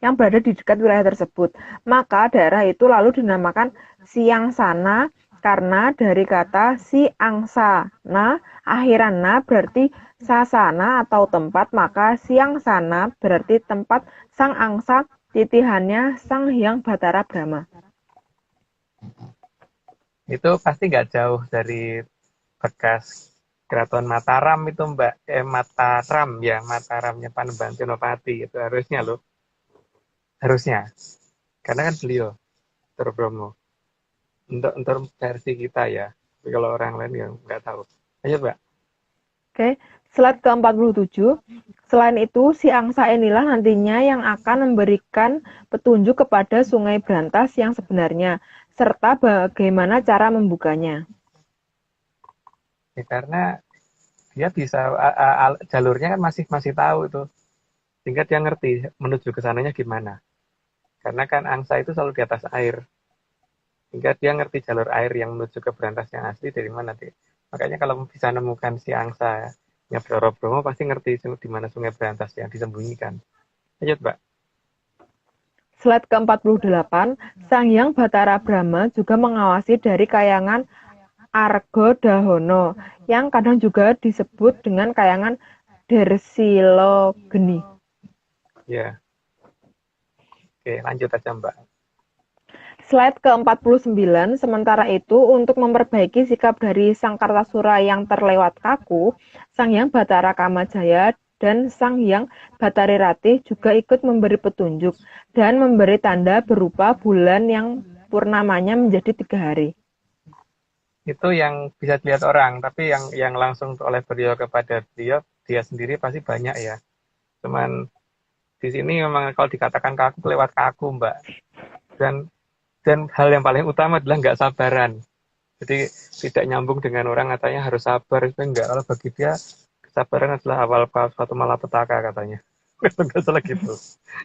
yang berada di dekat wilayah tersebut. Maka daerah itu lalu dinamakan Siangsana karena dari kata Siangsa. Nah, akhiran na berarti sasana atau tempat, maka Siangsana berarti tempat Sang Angsa, titihannya Sang Hyang Batara Brahma. Itu pasti nggak jauh dari bekas Keraton Mataram itu Mbak. Mataramnya Panembahan Senopati itu harusnya loh. Harusnya. Karena kan beliau Bromo. Untuk versi kita ya. Tapi kalau orang lain yang nggak tahu. Ayo Mbak. Oke, slide ke-47. Selain itu, si angsa inilah nantinya yang akan memberikan petunjuk kepada Sungai Brantas yang sebenarnya, serta bagaimana cara membukanya. Ya, karena dia bisa jalurnya kan masih tahu itu. Sehingga dia ngerti menuju ke sananya gimana. Karena kan angsa itu selalu di atas air. Sehingga dia ngerti jalur air yang menuju ke Brantas yang asli dari mana. Makanya kalau bisa nemukan si angsa yang Bedoro Bromo pasti ngerti di mana Sungai Brantas yang disembunyikan. Lanjut, Mbak. Slide ke-48, Sang Hyang Batara Brahma juga mengawasi dari kayangan Arga Dahono, yang kadang juga disebut dengan kayangan Dersilo Geni. Ya. Oke, lanjut aja, Mbak. Slide ke-49, sementara itu untuk memperbaiki sikap dari Sang Kartasura yang terlewat kaku, Sang Hyang Batara Kamajaya dan Sang Hyang Batari Ratih juga ikut memberi petunjuk dan memberi tanda berupa bulan yang purnamanya menjadi 3 hari. Itu yang bisa dilihat orang, tapi yang langsung oleh beliau kepada dia sendiri pasti banyak ya. Cuman di sini memang kalau dikatakan kaku lewat kaku, Mbak. Dan Dan hal yang paling utama adalah nggak sabaran. Jadi tidak nyambung dengan orang katanya harus sabar, itu enggak. Kalau bagi dia kesabaran adalah awal suatu malapetaka katanya. Nggak salah gitu.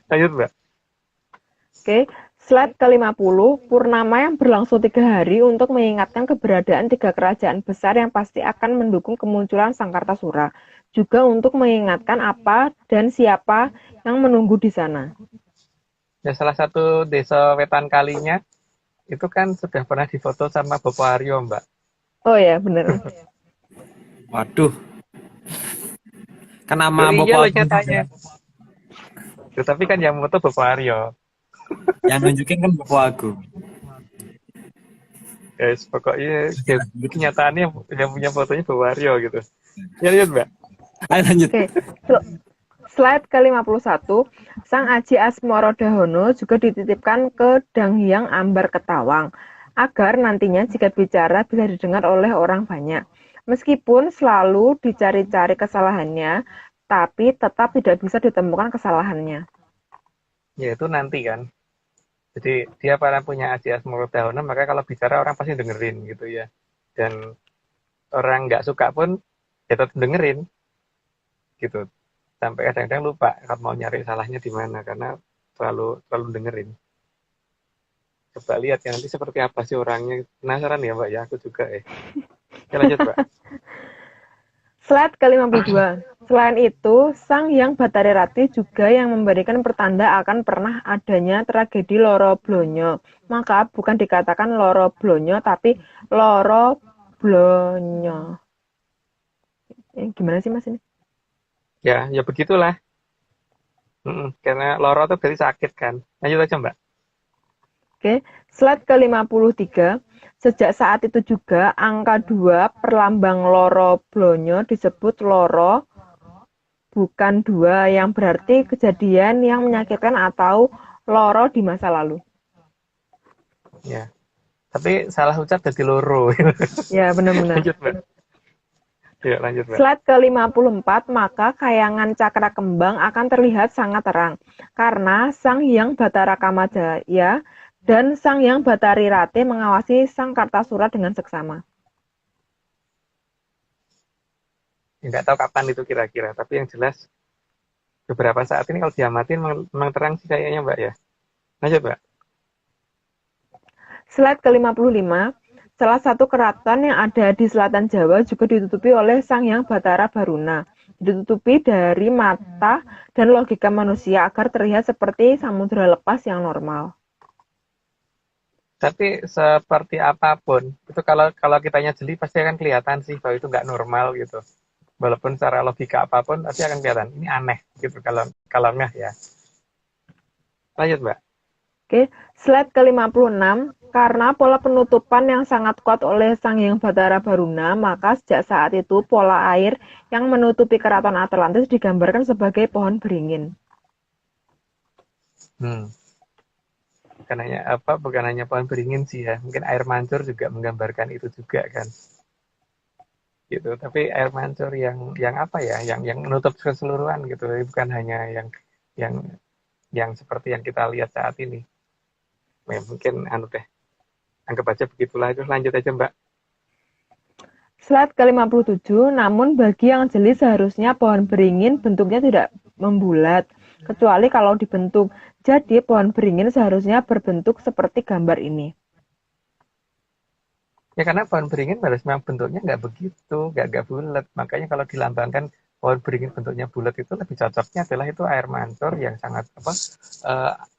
Lanjut Mbak. Oke, slide ke-50, purnama yang berlangsung 3 hari untuk mengingatkan keberadaan 3 kerajaan besar yang pasti akan mendukung kemunculan Sang Kartasura. Juga untuk mengingatkan apa dan siapa yang menunggu di sana. Ya salah satu desa wetan kalinya itu kan sudah pernah difoto sama Bopo Aryo Mbak. Oh ya, bener. Waduh, kan nama Iya Bopo loh Agung nyatanya. juga. Tetapi kan yang foto Bopo Aryo. Yang nunjukin kan Bopo Agung. Guys, pokoknya ya, kenyataannya yang punya fotonya Bopo Aryo gitu. Ya lihat Mbak. Ayo lanjut. Oke, slide ke-51, Sang Aji Asmorodahono juga dititipkan ke Danghyang Ambar Ketawang, agar nantinya jika bicara bisa didengar oleh orang banyak. Meskipun selalu dicari-cari kesalahannya, tapi tetap tidak bisa ditemukan kesalahannya. Ya itu nanti kan. Jadi dia para punya Aji Asmorodahono, maka kalau bicara orang pasti dengerin gitu ya. Dan orang nggak suka pun ya tetap dengerin gitu. Sampai kadang-kadang lupa kalau mau nyari salahnya di mana karena terlalu dengerin. Coba lihat ya nanti seperti apa sih orangnya. Penasaran ya Mbak ya, aku juga Ya lanjut Mbak. Slide ke-52. Selain itu, Sang Hyang Bathari Rati juga yang memberikan pertanda akan pernah adanya tragedi Loro Blonyo. Maka bukan dikatakan Loro Blonyo, tapi Loro Blonyo. Gimana sih Mas ini? Ya begitulah. Karena loro itu berarti sakit kan. Lanjut aja Mbak. Oke, slide ke-53. Sejak saat itu juga angka 2 perlambang Loro Blonyo disebut Loro bukan 2 yang berarti kejadian yang menyakitkan atau loro di masa lalu. Ya. Tapi salah ucap jadi loro. Ya, benar-benar. Lanjut Mbak. Ya, lanjut Mbak. Slide ke-54, maka kayangan cakra kembang akan terlihat sangat terang. Karena Sang Hyang Bathara Kamajaya dan Sang Hyang Bathari Rati mengawasi Sang Kartasura dengan seksama. Nggak tahu kapan itu kira-kira, tapi yang jelas beberapa saat ini kalau diamatin memang terang sih kayaknya Mbak ya. Lanjut Mbak. Slide ke-55, salah satu keraton yang ada di selatan Jawa juga ditutupi oleh Sang Hyang Bathara Baruna. Ditutupi dari mata dan logika manusia agar terlihat seperti samudera lepas yang normal. Tapi seperti apapun, itu kalau kitanya jeli pasti akan kelihatan sih bahwa itu nggak normal gitu. Walaupun secara logika apapun pasti akan kelihatan ini aneh gitu kalau nggak ya. Lanjut Mbak. Oke, slide ke-56, karena pola penutupan yang sangat kuat oleh Sang Hyang Bathara Baruna, maka sejak saat itu pola air yang menutupi keraton Atlantis digambarkan sebagai pohon beringin. Bukan hanya pohon beringin sih ya, mungkin air mancur juga menggambarkan itu juga kan. Gitu, tapi air mancur yang apa ya, yang menutup keseluruhan gitu, bukan hanya yang seperti yang kita lihat saat ini. Ya, mungkin anggap aja begitulah. Itu lanjut aja Mbak. Slide ke-57, namun bagi yang jeli seharusnya pohon beringin bentuknya tidak membulat, kecuali kalau dibentuk. Jadi pohon beringin seharusnya berbentuk seperti gambar ini. Ya karena pohon beringin harus memang bentuknya nggak begitu, nggak bulat. Makanya kalau dilambangkan pohon beringin bentuknya bulat itu lebih cocoknya adalah itu air mancur yang sangat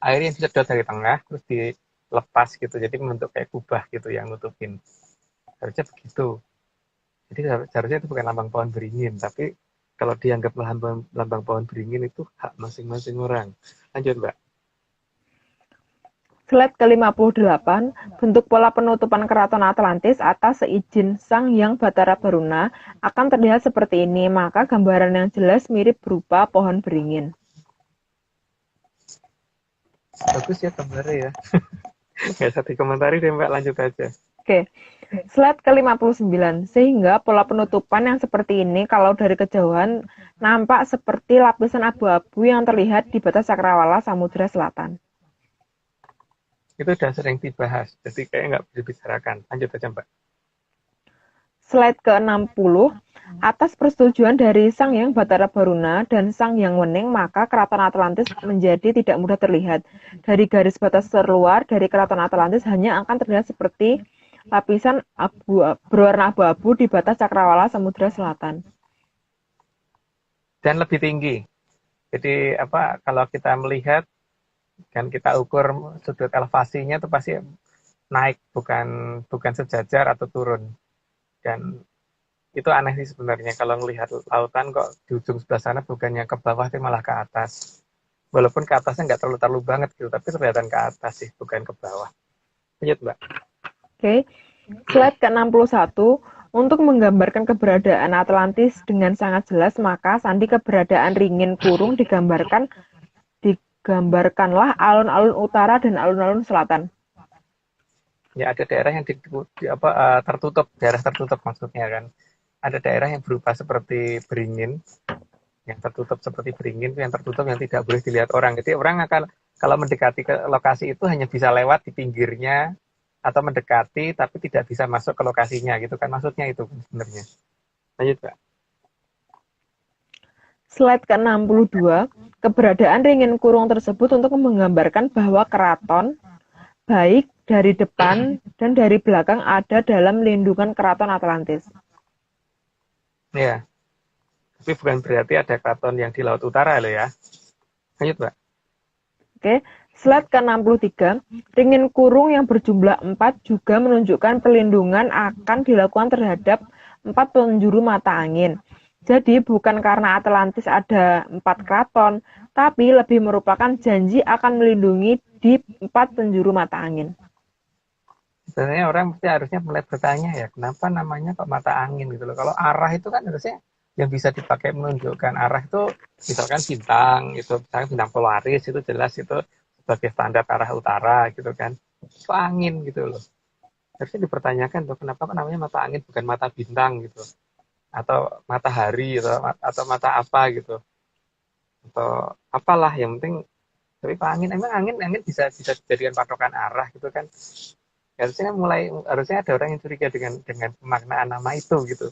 air yang disedot dari tengah terus dilepas gitu. Jadi membentuk kayak kubah gitu yang nutupin. Harusnya begitu. Jadi seharusnya itu bukan lambang pohon beringin, tapi kalau dianggap lambang pohon beringin itu hak masing-masing orang. Lanjut Mbak. Slide ke-58, bentuk pola penutupan keraton Atlantis atas seizin Sang Hyang Bathara Baruna akan terlihat seperti ini, maka gambaran yang jelas mirip berupa pohon beringin. Bagus ya gambarnya ya. Nggak usah dikomentari deh Mbak, lanjut aja. Oke, slide ke-59, sehingga pola penutupan yang seperti ini kalau dari kejauhan nampak seperti lapisan abu-abu yang terlihat di batas cakrawala Samudra Selatan. itu udah sering dibahas, jadi kayak nggak bisa dibicarakan. Lanjut aja Mbak. Slide ke-60, atas persetujuan dari Sang Hyang Bathara Baruna dan Sang Hyang Wening, maka keraton Atlantis menjadi tidak mudah terlihat. Dari garis batas terluar dari keraton Atlantis hanya akan terlihat seperti lapisan berwarna abu-abu di batas cakrawala Samudra Selatan. Dan lebih tinggi. Jadi kalau kita melihat dan kita ukur sudut elevasinya itu pasti naik, bukan sejajar atau turun. Dan itu aneh sih sebenarnya kalau ngelihat lautan kok di ujung sebelah sana bukannya ke bawah tapi malah ke atas. Walaupun ke atasnya nggak terlalu banget gitu, tapi kelihatan ke atas sih, bukan ke bawah. Lanjut Mbak. Oke, slide ke-61. Untuk menggambarkan keberadaan Atlantis dengan sangat jelas, maka sandi keberadaan ringin kurung digambarkanlah alun-alun utara dan alun-alun selatan. Ya ada daerah yang tertutup, daerah tertutup maksudnya kan. Ada daerah yang berupa seperti beringin, yang tertutup seperti beringin, yang tertutup yang tidak boleh dilihat orang. Jadi orang akan kalau mendekati ke lokasi itu hanya bisa lewat di pinggirnya atau mendekati tapi tidak bisa masuk ke lokasinya gitu kan, maksudnya itu sebenarnya. Lanjut Pak. Slide ke-62, keberadaan ringin kurung tersebut untuk menggambarkan bahwa keraton baik dari depan dan dari belakang ada dalam lindungan keraton Atlantis. Ya, tapi bukan berarti ada keraton yang di Laut Utara loh ya. Lanjut Pak. Oke, slide ke-63, ringin kurung yang berjumlah 4 juga menunjukkan perlindungan akan dilakukan terhadap 4 penjuru mata angin. Jadi bukan karena Atlantis ada 4 keraton, tapi lebih merupakan janji akan melindungi di 4 penjuru mata angin. Sebenarnya orang mesti harusnya mulai bertanya ya, kenapa namanya kok mata angin gitu loh. Kalau arah itu kan harusnya yang bisa dipakai menunjukkan arah itu misalkan bintang, itu misalkan bintang Polaris itu jelas itu sebagai standar arah utara gitu kan. Itu angin gitu loh. Harusnya dipertanyakan tuh kenapa kok namanya mata angin bukan mata bintang gitu. Atau matahari atau mata apa gitu. Atau apalah yang penting tapi angin emang angin bisa dijadikan patokan arah gitu kan. Harusnya ada orang yang curiga dengan pemaknaan nama itu gitu.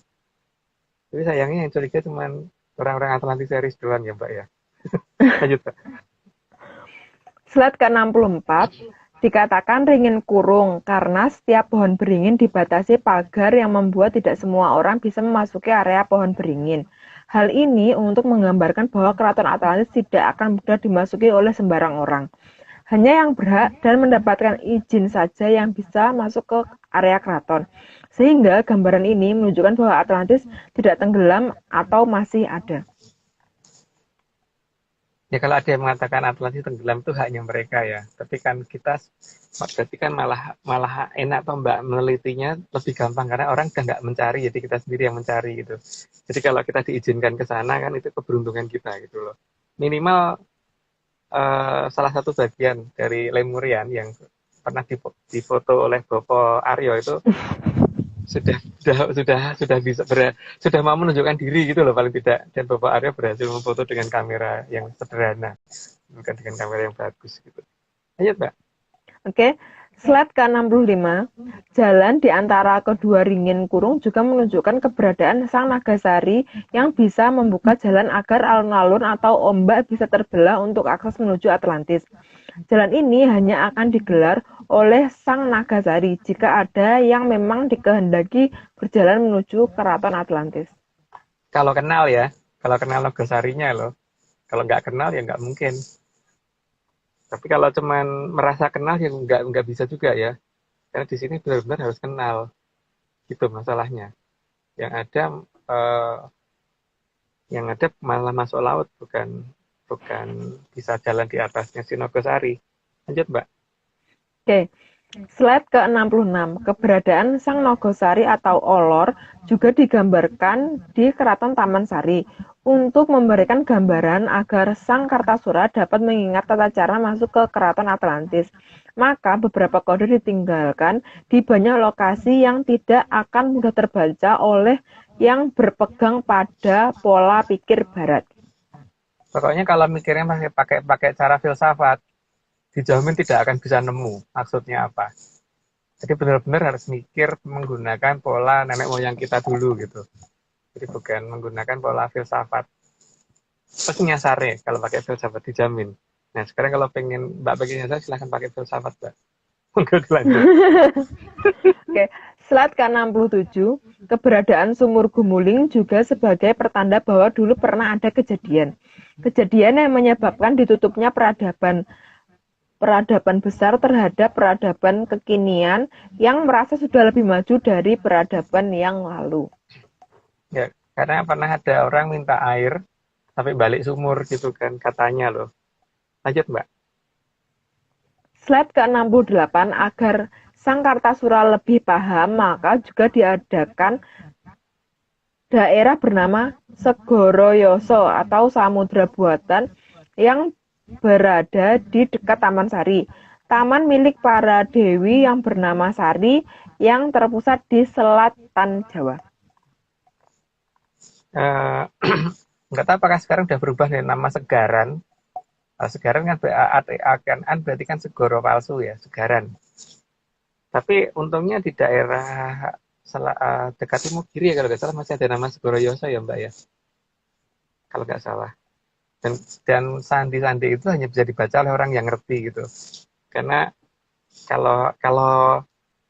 Tapi sayangnya yang curiga cuma orang-orang Atlantis series doang ya Mbak ya. Lanjut Pak. Slide ke-64, dikatakan ringin kurung karena setiap pohon beringin dibatasi pagar yang membuat tidak semua orang bisa memasuki area pohon beringin. Hal ini untuk menggambarkan bahwa keraton Atlantis tidak akan mudah dimasuki oleh sembarang orang. Hanya yang berhak dan mendapatkan izin saja yang bisa masuk ke area keraton. Sehingga gambaran ini menunjukkan bahwa Atlantis tidak tenggelam atau masih ada. Ya kalau ada yang mengatakan Atlantis tenggelam itu haknya mereka ya. Tapi kan kita berarti kan malah enak toh Mbak menelitinya lebih gampang karena orang udah nggak mencari, jadi kita sendiri yang mencari gitu. Jadi kalau kita diizinkan ke sana kan itu keberuntungan kita gitu loh. Minimal salah satu bagian dari Lemurian yang pernah difoto oleh Bopo Aryo itu sudah mau menunjukkan diri gitu loh paling tidak, dan Bapak Aryo berhasil memfoto dengan kamera yang sederhana bukan dengan kamera yang bagus gitu. Lanjut Mbak. Oke, slide ke-65, jalan di antara kedua ringin kurung juga menunjukkan keberadaan Sang Nagasari yang bisa membuka jalan agar alun-alun atau ombak bisa terbelah untuk akses menuju Atlantis. Jalan ini hanya akan digelar oleh Sang Nagasari jika ada yang memang dikehendaki berjalan menuju keraton Atlantis. Kalau kenal Nagasarinya loh. Kalau nggak kenal ya nggak mungkin. Tapi kalau cuman merasa kenal ya nggak bisa juga ya. Karena di sini benar-benar harus kenal. Gitu masalahnya. Yang ada malah masuk laut, bukan bisa jalan di atasnya si Nogosari. Lanjut Mbak. Oke, slide ke-66, keberadaan Sang Nogosari atau Olor juga digambarkan di Keraton Taman Sari untuk memberikan gambaran agar Sang Kartasura dapat mengingat tata cara masuk ke Keraton Atlantis. Maka beberapa kode ditinggalkan di banyak lokasi yang tidak akan mudah terbaca oleh yang berpegang pada pola pikir barat. Pokoknya kalau mikirnya masih pakai cara filsafat, dijamin tidak akan bisa nemu maksudnya apa. Jadi benar-benar harus mikir menggunakan pola nenek moyang kita dulu gitu. Jadi bukan menggunakan pola filsafat. Terus nyasare kalau pakai filsafat dijamin. Nah sekarang kalau Mbak pengen nyasar silahkan pakai filsafat Mbak. Monggo dilanjut. Oke, slide ke-67, keberadaan sumur Gumuling juga sebagai pertanda bahwa dulu pernah ada kejadian. Kejadian yang menyebabkan ditutupnya peradaban besar terhadap peradaban kekinian yang merasa sudah lebih maju dari peradaban yang lalu. Ya, karena pernah ada orang minta air sampai balik sumur gitu kan katanya loh. Lanjut Mbak. Slide ke-68, agar Sang Kartasura lebih paham, maka juga diadakan daerah bernama Segoroyoso atau Samudra Buatan yang berada di dekat Taman Sari. Taman milik para dewi yang bernama Sari yang terpusat di selatan Jawa. Nggak tahu apakah sekarang udah berubah dari nama Segaran. Segaran kan berarti kan segoro palsu ya, Segaran. Tapi untungnya di daerah dekat timur kiri ya kalau nggak salah masih ada nama Segoroyoso ya Mbak ya. Kalau nggak salah. Dan sandi-sandi itu hanya bisa dibaca oleh orang yang ngerti gitu. Karena kalau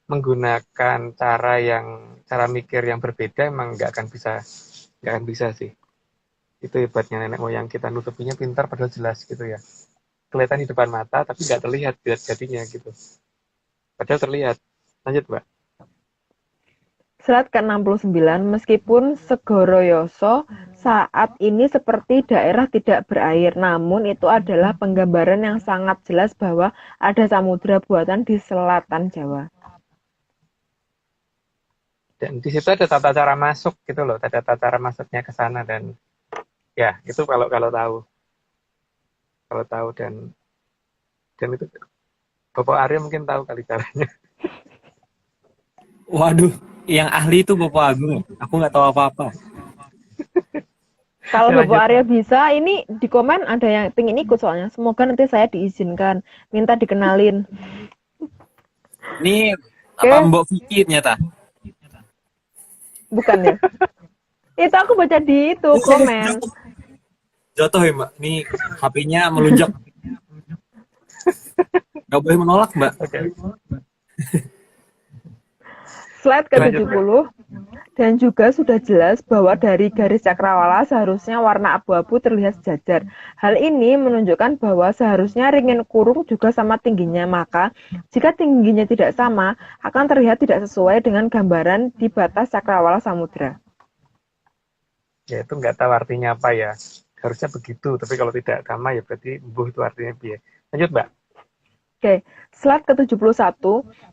menggunakan cara mikir yang berbeda emang nggak akan bisa sih. Itu hebatnya nenek moyang kita, nutupinya pintar padahal jelas gitu ya. Kelihatan di depan mata tapi nggak terlihat jadinya gitu. Padahal terlihat. Lanjut Mbak. Slide ke-69, meskipun Segoroyoso saat ini seperti daerah tidak berair, namun itu adalah penggambaran yang sangat jelas bahwa ada samudra buatan di selatan Jawa. Dan di situ ada tata cara masuk gitu loh, ada tata cara masuknya ke sana dan ya itu kalau tahu dan itu Bapak Arya mungkin tahu kali caranya. Waduh, yang ahli itu Bapak Agung. Aku nggak tahu apa-apa. Kalau Ya, Bapak lanjut. Arya bisa, ini di komen ada yang pengen ikut soalnya. Semoga nanti saya diizinkan, minta dikenalin. Ini Oke, apa Mbok Vicky ternyata? bukan ya? Itu aku baca di itu komen. Jatuh ya Mbak. Ini HP-nya melunjak. Nggak boleh menolak Mbak. Oke. Slide ke-70, dan juga sudah jelas bahwa dari garis cakrawala seharusnya warna abu-abu terlihat sejajar. Hal ini menunjukkan bahwa seharusnya ringin kurung juga sama tingginya, maka jika tingginya tidak sama, akan terlihat tidak sesuai dengan gambaran di batas cakrawala samudra. Ya itu nggak tahu artinya apa ya. Harusnya begitu, tapi kalau tidak sama ya berarti buh itu artinya biar. Lanjut Mbak. Oke, slide ke-71,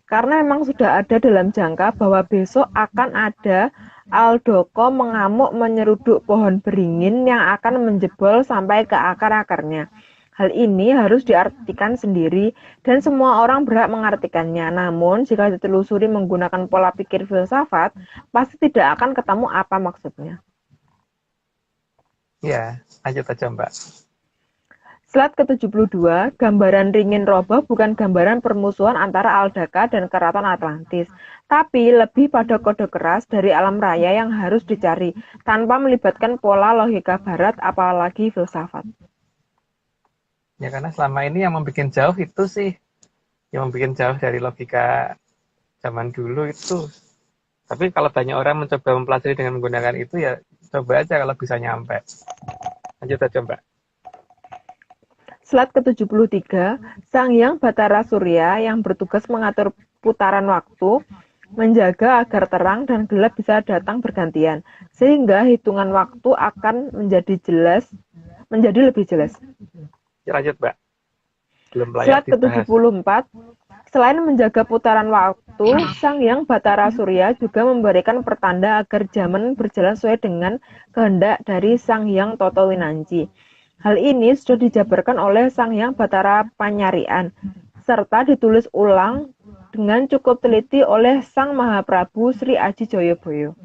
karena memang sudah ada dalam jangka bahwa besok akan ada Aldoko mengamuk menyeruduk pohon beringin yang akan menjebol sampai ke akar-akarnya. Hal ini harus diartikan sendiri dan semua orang berhak mengartikannya. Namun, jika ditelusuri menggunakan pola pikir filsafat, pasti tidak akan ketemu apa maksudnya. Ya, lanjut aja Mbak. Slide ke-72, gambaran ringin roboh bukan gambaran permusuhan antara Aldaka dan Keraton Atlantis, tapi lebih pada kode keras dari alam raya yang harus dicari, tanpa melibatkan pola logika barat apalagi filsafat. Ya karena selama ini yang membuat jauh itu sih, yang membuat jauh dari logika zaman dulu itu. Tapi kalau banyak orang mencoba mempelajari dengan menggunakan itu ya coba aja kalau bisa nyampe. Lanjut aja Mbak. Slide ke-73, Sang Hyang Batara Surya yang bertugas mengatur putaran waktu, menjaga agar terang dan gelap bisa datang bergantian, sehingga hitungan waktu akan menjadi lebih jelas. Ya, lanjut Mbak. Belum layak Slide dibahas. ke-74, selain menjaga putaran waktu, Sang Hyang Batara Surya juga memberikan pertanda agar zaman berjalan sesuai dengan kehendak dari Sang Hyang Toto Winanci. Hal ini sudah dijabarkan oleh Sang Hyang Batara Panyarian, serta ditulis ulang dengan cukup teliti oleh Sang Mahaprabu Sri Aji Joyoboyo.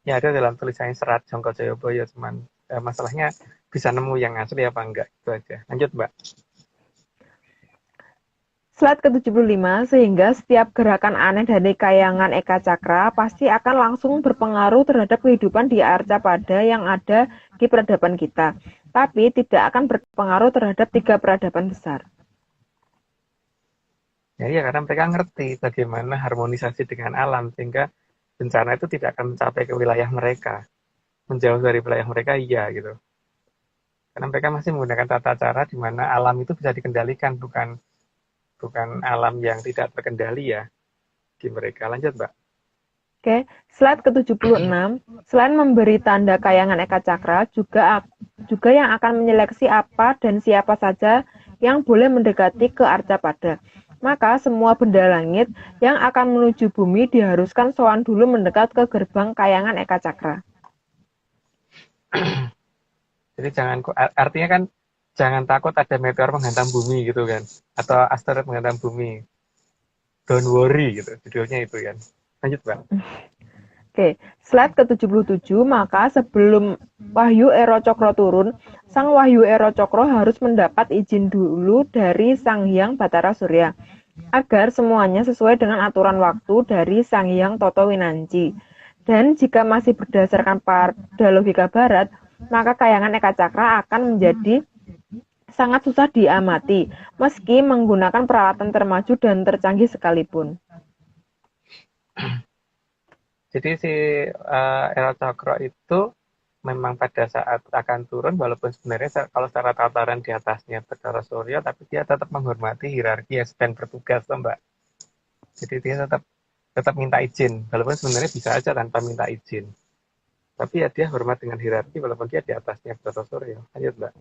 Ya ada dalam tulisannya Serat Jongko Joyoboyo, cuman masalahnya bisa nemu yang asli apa enggak, itu aja. Lanjut Mbak. Slide ke-75, sehingga setiap gerakan aneh dari kayangan Eka Cakra pasti akan langsung berpengaruh terhadap kehidupan di arca pada yang ada di peradaban kita, tapi tidak akan berpengaruh terhadap 3 peradaban besar. Ya, iya, karena mereka ngerti bagaimana harmonisasi dengan alam, sehingga bencana itu tidak akan mencapai ke wilayah mereka. Menjauh dari wilayah mereka, iya gitu. Karena mereka masih menggunakan tata cara di mana alam itu bisa dikendalikan, bukan bukan alam yang tidak terkendali ya di mereka. Lanjut, Mbak. Oke, slide ke-76, selain memberi tanda kayangan Eka Cakra, juga yang akan menyeleksi apa dan siapa saja yang boleh mendekati ke arca pada. Maka semua benda langit yang akan menuju bumi diharuskan sowan dulu mendekat ke gerbang kayangan Eka Cakra. Jadi artinya kan jangan takut ada meteor menghantam bumi gitu kan, atau asteroid menghantam bumi. Don't worry gitu, judulnya itu kan. Lanjut, Mbak. Oke, slide ke-77, maka sebelum Wahyu Ero Cokro turun, Sang Wahyu Ero Cokro harus mendapat izin dulu dari Sang Hyang Batara Surya, agar semuanya sesuai dengan aturan waktu dari Sang Hyang Toto Winanci. Dan jika masih berdasarkan pada logika barat, maka kayangan Eka Cakra akan menjadi sangat susah diamati, meski menggunakan peralatan termaju dan tercanggih sekalipun. Jadi si Ero Cokro itu memang pada saat akan turun, walaupun sebenarnya kalau secara tataran di atasnya Bathara Surya, tapi dia tetap menghormati hierarki yang sedang bertugas, toh, Mbak. Jadi dia tetap minta izin, walaupun sebenarnya bisa aja tanpa minta izin. Tapi ya dia hormat dengan hierarki, walaupun dia di atasnya Bathara Surya. Lanjut, Mbak.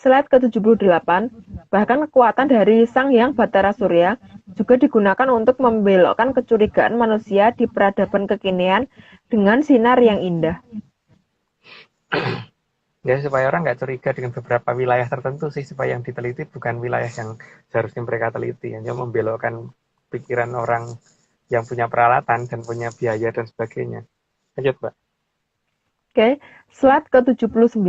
Slide ke-78, bahkan kekuatan dari Sang Hyang Batara Surya juga digunakan untuk membelokkan kecurigaan manusia di peradaban kekinian dengan sinar yang indah. Ya, supaya orang nggak curiga dengan beberapa wilayah tertentu sih, supaya yang diteliti bukan wilayah yang seharusnya mereka teliti, hanya membelokkan pikiran orang yang punya peralatan dan punya biaya dan sebagainya. Lanjut, Mbak. Oke, slide ke-79.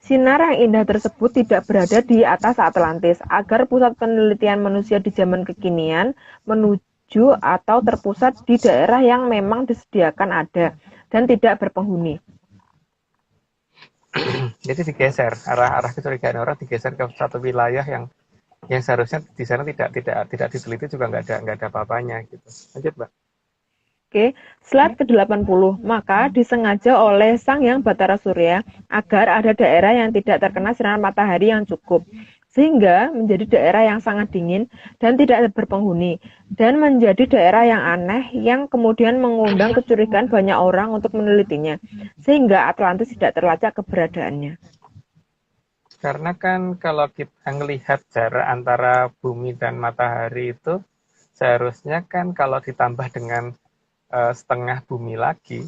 Sinar yang indah tersebut tidak berada di atas Atlantis, agar pusat penelitian manusia di zaman kekinian menuju atau terpusat di daerah yang memang disediakan ada dan tidak berpenghuni. Jadi digeser, arah kecurigaan orang digeser ke satu wilayah yang seharusnya di sana tidak diteliti, juga nggak ada apa-apanya gitu. Lanjut, Mbak. Oke, slide ke-80. Maka disengaja oleh Sang Hyang Batara Surya agar ada daerah yang tidak terkena sinar matahari yang cukup, sehingga menjadi daerah yang sangat dingin dan tidak berpenghuni, dan menjadi daerah yang aneh yang kemudian mengundang kecurigaan banyak orang untuk menelitinya, sehingga Atlantis tidak terlacak keberadaannya. Karena kan kalau kita melihat jarak antara bumi dan matahari itu, seharusnya kan kalau ditambah dengan setengah bumi lagi,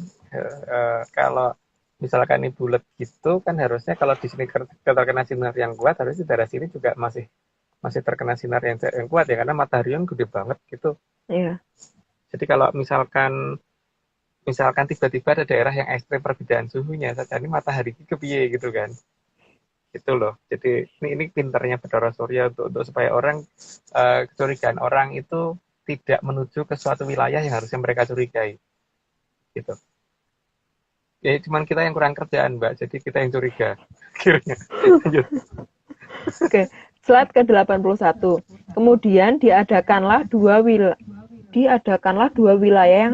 kalau misalkan ini bulat gitu kan, harusnya kalau di sini terkena sinar yang kuat, harusnya di daerah sini juga masih terkena sinar yang kuat ya, karena matahari yang gede banget gitu. Iya. Jadi kalau misalkan tiba-tiba ada daerah yang ekstrem perbedaan suhunya, saja ini matahari kepiye gitu kan. Itu loh. Jadi ini pinternya Bathara Surya untuk supaya orang kecurigaan orang itu tidak menuju ke suatu wilayah yang harusnya mereka curigai. Gitu. Ya cuman kita yang kurang kerjaan, Mbak. Jadi kita yang curiga. Akhirnya. Lanjut. Oke, slide ke-81. Kemudian diadakanlah dua wilayah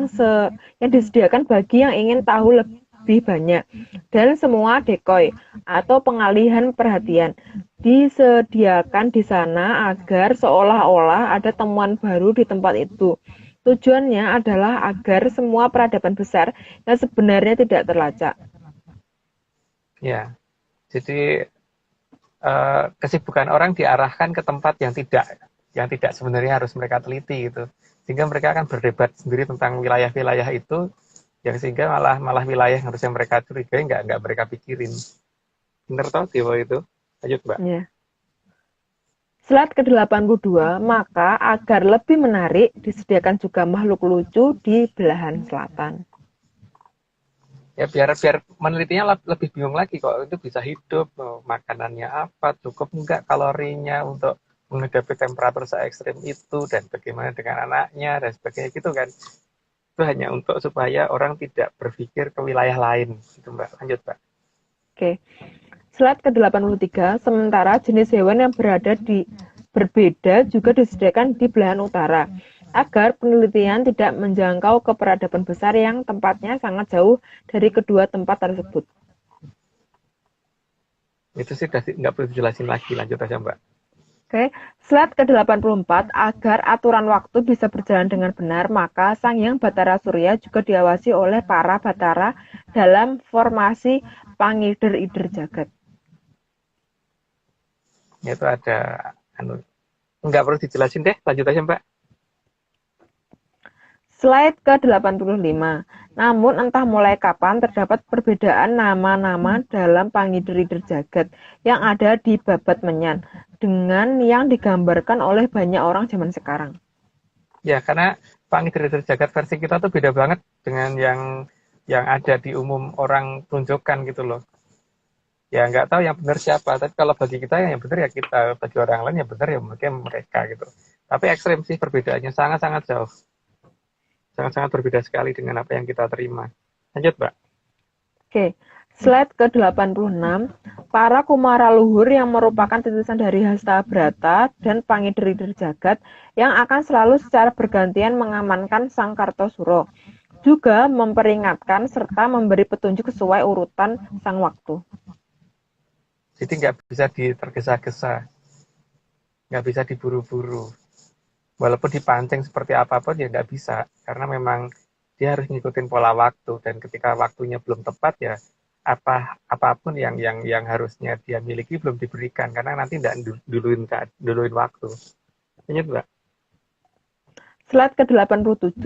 yang disediakan bagi yang ingin tahu lebih banyak, dan semua decoy atau pengalihan perhatian disediakan di sana agar seolah-olah ada temuan baru di tempat itu. Tujuannya adalah agar semua peradaban besar yang sebenarnya tidak terlacak. Ya, jadi kesibukan orang diarahkan ke tempat yang tidak sebenarnya harus mereka teliti gitu, sehingga mereka akan berdebat sendiri tentang wilayah-wilayah itu, yang sehingga malah wilayah yang harusnya mereka curigai nggak mereka pikirin. Bener tau Dewa itu? Lanjut, Mbak. Ya. Slide ke-82, maka agar lebih menarik, disediakan juga makhluk lucu di belahan selatan. Ya biar menelitinya lebih bingung lagi, kok itu bisa hidup, makanannya apa, cukup enggak kalorinya untuk menghadapi temperatur se ekstrim itu dan bagaimana dengan anaknya dan sebagainya gitu kan. Itu hanya untuk supaya orang tidak berpikir ke wilayah lain gitu Mbak. Lanjut Mbak. Oke. Slide ke-83, sementara jenis hewan yang berbeda juga disediakan di belahan utara, agar penelitian tidak menjangkau ke peradaban besar yang tempatnya sangat jauh dari kedua tempat tersebut. Itu sih nggak perlu dijelasin lagi, lanjut aja Mbak. Oke, slide ke-84, agar aturan waktu bisa berjalan dengan benar, maka Sang Hyang Bathara Surya juga diawasi oleh para Bathara dalam formasi Pangider-ider Jagat. Itu ada, nggak perlu dijelasin deh, lanjut aja Mbak. Slide ke-85. Namun entah mulai kapan terdapat perbedaan nama-nama dalam Pangider-ider Jagat yang ada di Babat Menyan dengan yang digambarkan oleh banyak orang zaman sekarang. Ya, karena Pangider-ider Jagat versi kita tuh beda banget dengan yang ada di umum orang tunjukkan gitu loh. Ya nggak tahu yang benar siapa, tapi kalau bagi kita yang benar ya kita, bagi orang lain yang benar ya mungkin mereka gitu. Tapi ekstrim sih perbedaannya, sangat-sangat jauh. Sangat-sangat berbeda sekali dengan apa yang kita terima. Lanjut, Mbak. Oke, slide ke-86. Para Kumara Luhur yang merupakan titisan dari Hastabrata dan Pangider-ider Jagat yang akan selalu secara bergantian mengamankan Sang Kartosuro, juga memperingatkan serta memberi petunjuk sesuai urutan sang waktu. Jadi nggak bisa ditergesa-gesa, nggak bisa diburu-buru. Walaupun dipancing seperti apapun ya nggak bisa, karena memang dia harus ngikutin pola waktu, dan ketika waktunya belum tepat ya apapun yang harusnya dia miliki belum diberikan, karena nanti nggak duluin waktu. Ingat Mbak? Slide ke-87,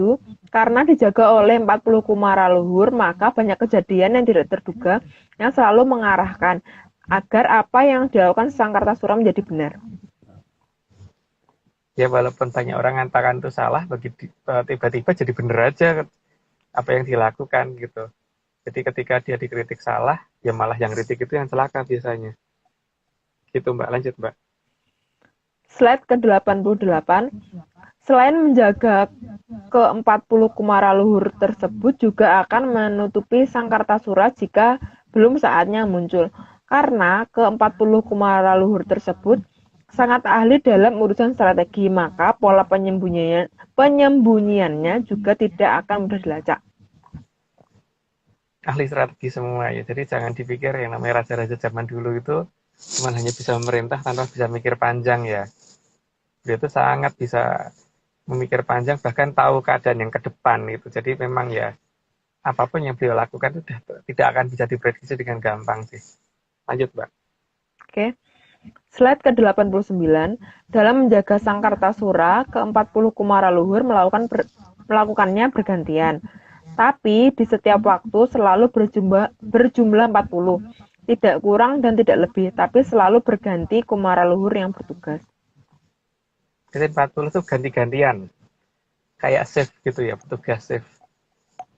karena dijaga oleh 40 Kumara Luhur, maka banyak kejadian yang tidak terduga yang selalu mengarahkan agar apa yang dilakukan Sang Kartasura menjadi benar. Ya walaupun banyak orang mengatakan itu salah, tiba-tiba jadi benar aja apa yang dilakukan gitu. Jadi ketika dia dikritik salah, ya malah yang kritik itu yang celaka biasanya. Gitu Mbak, lanjut Mbak. Slide ke-88, selain menjaga ke-40 Kumara Luhur tersebut juga akan menutupi Sang Kartasura jika belum saatnya muncul. Karena ke-40 Kumara Luhur tersebut sangat ahli dalam urusan strategi, maka pola penyembunyiannya juga tidak akan mudah dilacak. Ahli strategi semua ya, jadi jangan dipikir yang namanya raja-raja zaman dulu itu cuma hanya bisa memerintah tanpa bisa mikir panjang ya. Dia itu sangat bisa memikir panjang, bahkan tahu keadaan yang ke depan gitu. Jadi memang ya apapun yang beliau lakukan itu tidak akan bisa diprediksi dengan gampang sih. Lanjut Mbak. Oke. Slide ke-89, dalam menjaga Sang Kartasura, ke-40 Kumara Luhur melakukannya bergantian. Tapi di setiap waktu selalu berjumlah 40, tidak kurang dan tidak lebih, tapi selalu berganti Kumara Luhur yang bertugas. Jadi 40 itu ganti-gantian. Kayak shift gitu ya, petugas shift.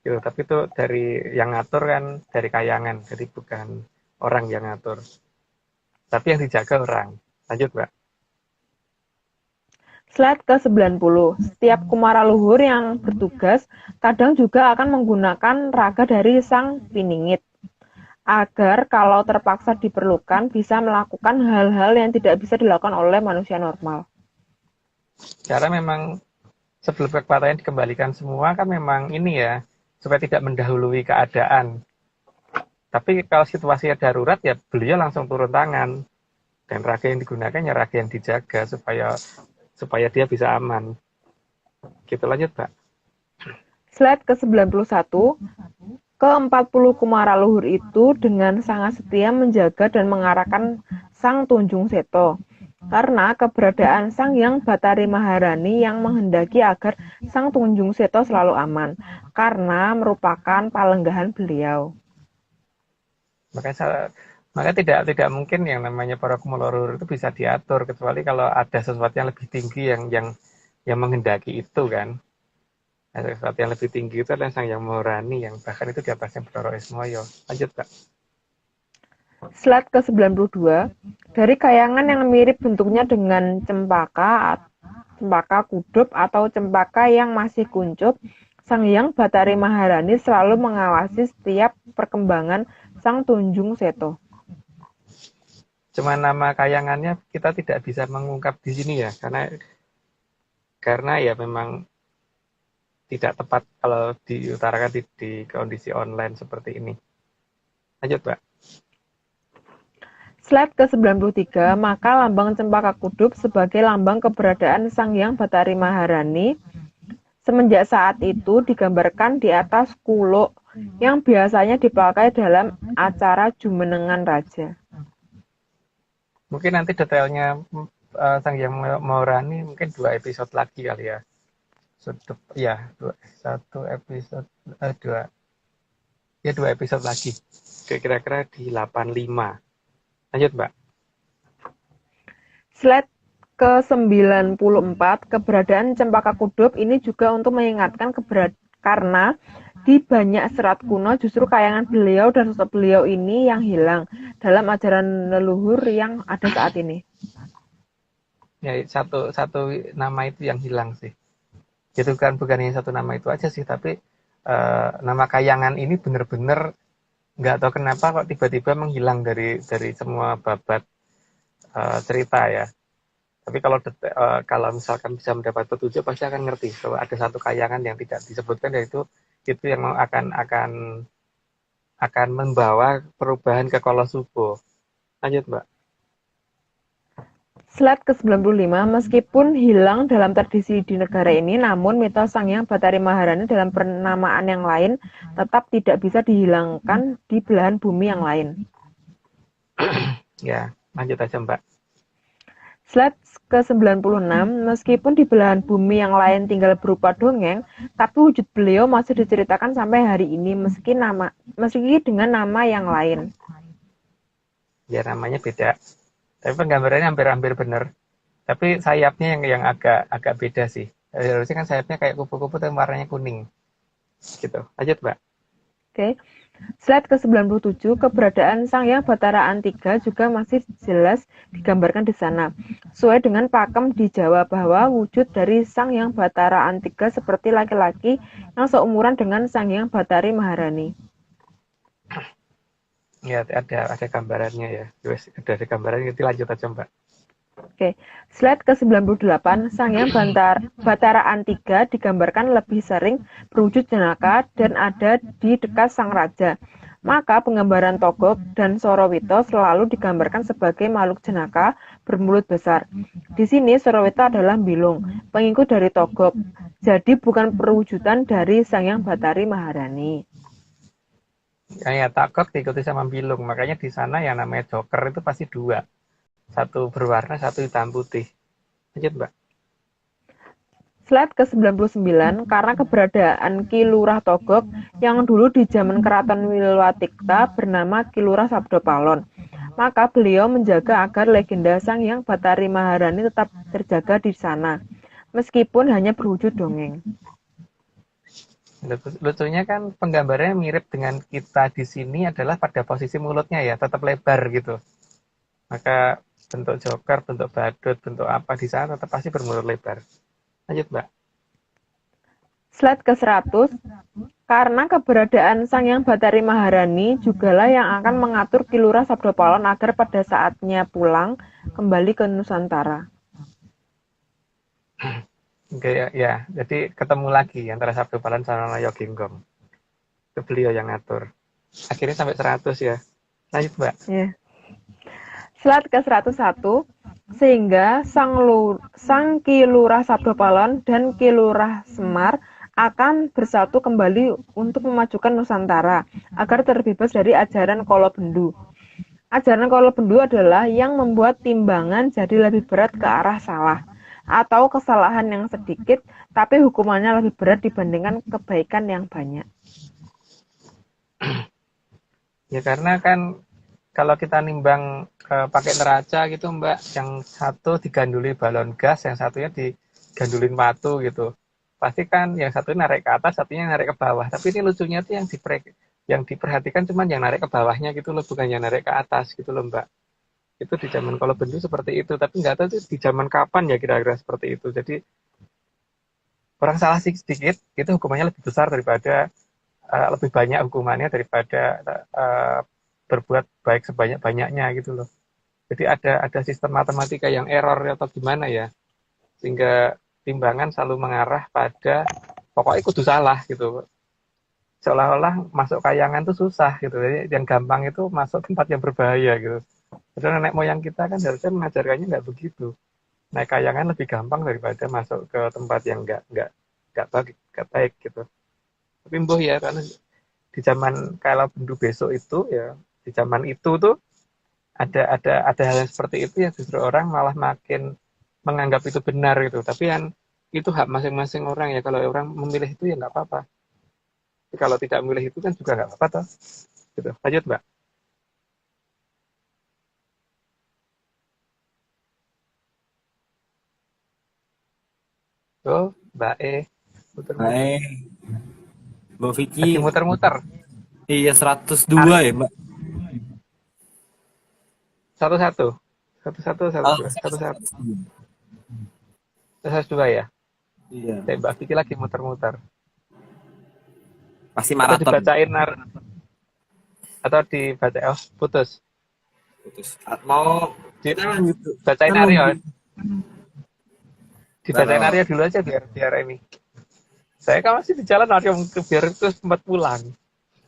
Gitu. Tapi itu dari yang ngatur kan dari kayangan, jadi bukan orang yang ngatur. Tapi yang dijaga orang. Lanjut, Mbak. Slide ke-90. Setiap Kumara Luhur yang bertugas kadang juga akan menggunakan raga dari Sang Piningit, agar kalau terpaksa diperlukan bisa melakukan hal-hal yang tidak bisa dilakukan oleh manusia normal. Karena memang sebelum kekuatannya dikembalikan semua kan memang ini ya, supaya tidak mendahului keadaan. Tapi kalau situasinya darurat ya beliau langsung turun tangan. Dan raga yang digunakan ya raga yang dijaga supaya dia bisa aman. Gitu, lanjut Mbak. Slide ke-91, ke-40 Kumara Luhur itu dengan sangat setia menjaga dan mengarahkan Sang Tunjung Seto. Karena keberadaan Sang Hyang Bathari Maharani yang menghendaki agar Sang Tunjung Seto selalu aman. Karena merupakan palenggahan beliau. Makanya tidak mungkin yang namanya para Kumara Luhur itu bisa diatur, kecuali kalau ada sesuatu yang lebih tinggi yang menghendaki itu kan. Sesuatu yang lebih tinggi itu adalah Sang Hyang Maharani yang bahkan itu di atasnya Bathara Ismaya. Lanjut Pak. Slide ke-92. Dari kayangan yang mirip bentuknya dengan cempaka kudup atau cempaka yang masih kuncup, Sang Hyang Bathari Maharani selalu mengawasi setiap perkembangan Sang Tunjung Seto. Cuma nama kayangannya kita tidak bisa mengungkap di sini ya, karena ya memang tidak tepat kalau diutarakan di kondisi online seperti ini. Lanjut, Mbak. Slide ke-93, maka lambang cempaka kudup sebagai lambang keberadaan Sang Hyang Bathari Maharani semenjak saat itu digambarkan di atas kuluk yang biasanya dipakai dalam acara jumenengan raja. Mungkin nanti detailnya Sang Hyang Maharani mungkin 2 episode lagi kali ya. Dua episode lagi. Kira-kira di 85. Lanjut, Mbak. Slide ke-94, keberadaan cempaka kudup ini juga untuk mengingatkan karena di banyak serat kuno justru kayangan beliau dan sosok beliau ini yang hilang dalam ajaran leluhur yang ada saat ini. Ya, satu nama itu yang hilang sih. Itu kan bukan hanya satu nama itu aja sih, tapi nama kayangan ini benar-benar nggak tahu kenapa kok tiba-tiba menghilang dari semua babat cerita ya. Tapi kalau misalkan bisa mendapat petunjuk pasti akan ngerti kalau ada satu kayangan yang tidak disebutkan, yaitu itu yang akan membawa perubahan ke Kolosubo. Lanjut, Mbak. Slide ke-95, meskipun hilang dalam tradisi di negara ini, namun mitos Sang Hyang Bathari Maharani dalam penamaan yang lain tetap tidak bisa dihilangkan di belahan bumi yang lain. Ya, lanjut aja, Mbak. Slide ke-96, meskipun di belahan bumi yang lain tinggal berupa dongeng, tapi wujud beliau masih diceritakan sampai hari ini meski dengan nama yang lain. Ya, namanya beda. Tapi penggambarannya hampir-hampir benar. Tapi sayapnya yang agak beda sih. Harusnya kan sayapnya kayak kupu-kupu tapi warnanya kuning. Gitu. Lanjut, Mbak. Oke. Slide ke-97, keberadaan Sang Hyang Bathara Antiga juga masih jelas digambarkan di sana. Sesuai dengan pakem di Jawa bahwa wujud dari Sang Hyang Bathara Antiga seperti laki-laki yang seumuran dengan Sang Hyang Bathari Maharani. Ya, ada gambarannya ya. Ada gambarannya, nanti lanjut aja, Mbak. Oke. Slide ke-98, Sang Hyang Bathara Antiga digambarkan lebih sering berwujud jenaka dan ada di dekat sang raja. Maka penggambaran Togog dan Sorowito selalu digambarkan sebagai makhluk jenaka bermulut besar. Di sini Sorowito adalah Bilung, pengikut dari Togog. Jadi bukan perwujudan dari Sang Hyang Bathari Maharani. Kayak Togog diikuti sama Bilung, makanya di sana yang namanya Joker itu pasti 2. Satu berwarna, satu hitam putih. Lanjut, Mbak. Slide ke-99, karena keberadaan Ki Lurah Togog yang dulu di zaman Keraton Wilwatikta bernama Ki Lurah Sabdopalon, maka beliau menjaga agar legenda Sang Hyang Bathari Maharani tetap terjaga di sana, meskipun hanya berwujud dongeng. Lucunya kan penggambarannya mirip dengan kita di sini adalah pada posisi mulutnya ya, tetap lebar gitu. Maka bentuk joker, bentuk badut, bentuk apa di sana tetap pasti bermulut lebar. Lanjut, Mbak. Slide ke-100, karena keberadaan Sang Hyang Bathari Maharani jugalah yang akan mengatur Ki Lurah Sabdopalon agar pada saatnya pulang kembali ke Nusantara. Oke, ya, jadi ketemu lagi antara Sabdopalon sama Yoginggong. Itu beliau yang ngatur. Akhirnya sampai 100 ya. Lanjut, Mbak. Yeah. Slide ke-101, sehingga Sang Ki Lurah Sabdopalon dan Ki Lurah Semar akan bersatu kembali untuk memajukan Nusantara agar terbebas dari ajaran Kolobendu. Ajaran Kolobendu adalah yang membuat timbangan jadi lebih berat ke arah salah, atau kesalahan yang sedikit tapi hukumannya lebih berat dibandingkan kebaikan yang banyak. Ya karena kan kalau kita nimbang pakai neraca gitu, Mbak, yang satu diganduli balon gas, yang satunya digandulin batu gitu. Pasti kan yang satu narik ke atas, satunya narik ke bawah. Tapi ini lucunya tuh yang yang diperhatikan cuman yang narik ke bawahnya gitu loh, bukan yang narik ke atas gitu loh Mbak. Itu di zaman kalau bendu seperti itu, tapi nggak tahu itu di zaman kapan ya kira-kira seperti itu. Jadi orang salah sedikit itu hukumannya lebih besar daripada lebih banyak hukumannya daripada berbuat baik sebanyak-banyaknya gitu loh. Jadi ada sistem matematika yang error atau gimana ya, sehingga timbangan selalu mengarah pada pokoknya kudu salah gitu. Seolah-olah masuk kayangan itu susah gitu. Jadi yang gampang itu masuk tempat yang berbahaya gitu. Padahal nenek moyang kita kan harusnya mengajarkannya nggak begitu. Naik kayangan lebih gampang daripada masuk ke tempat yang nggak baik gitu. Tapi mbuh ya, karena di zaman kalau bendu besok itu ya, di zaman itu tuh ada hal yang seperti itu ya, justru orang malah makin menganggap itu benar gitu. Tapi kan itu hak masing-masing orang ya, kalau orang memilih itu ya nggak apa-apa. Tapi kalau tidak memilih itu kan juga nggak apa-apa toh. Gitu. Lanjut Mbak. Tuh, Mbak muter-muter. Baik, Mbak Vicky. Lagi muter-muter. Iya 102 ya, Mbak. Satu-satu. Satu-satu, Oh, satu-dua. Satu-satu. Satu-dua ya. iya. Mbak Vicky lagi muter-muter. Pasti Atau maraton. dibacain atau dibaca putus. Putus. Mau kita lanjut. Bacain Kita mau- Aryo. Dibacain Aryo dulu aja biar ini. Saya kan masih di jalan Aryo biar itu sempat pulang.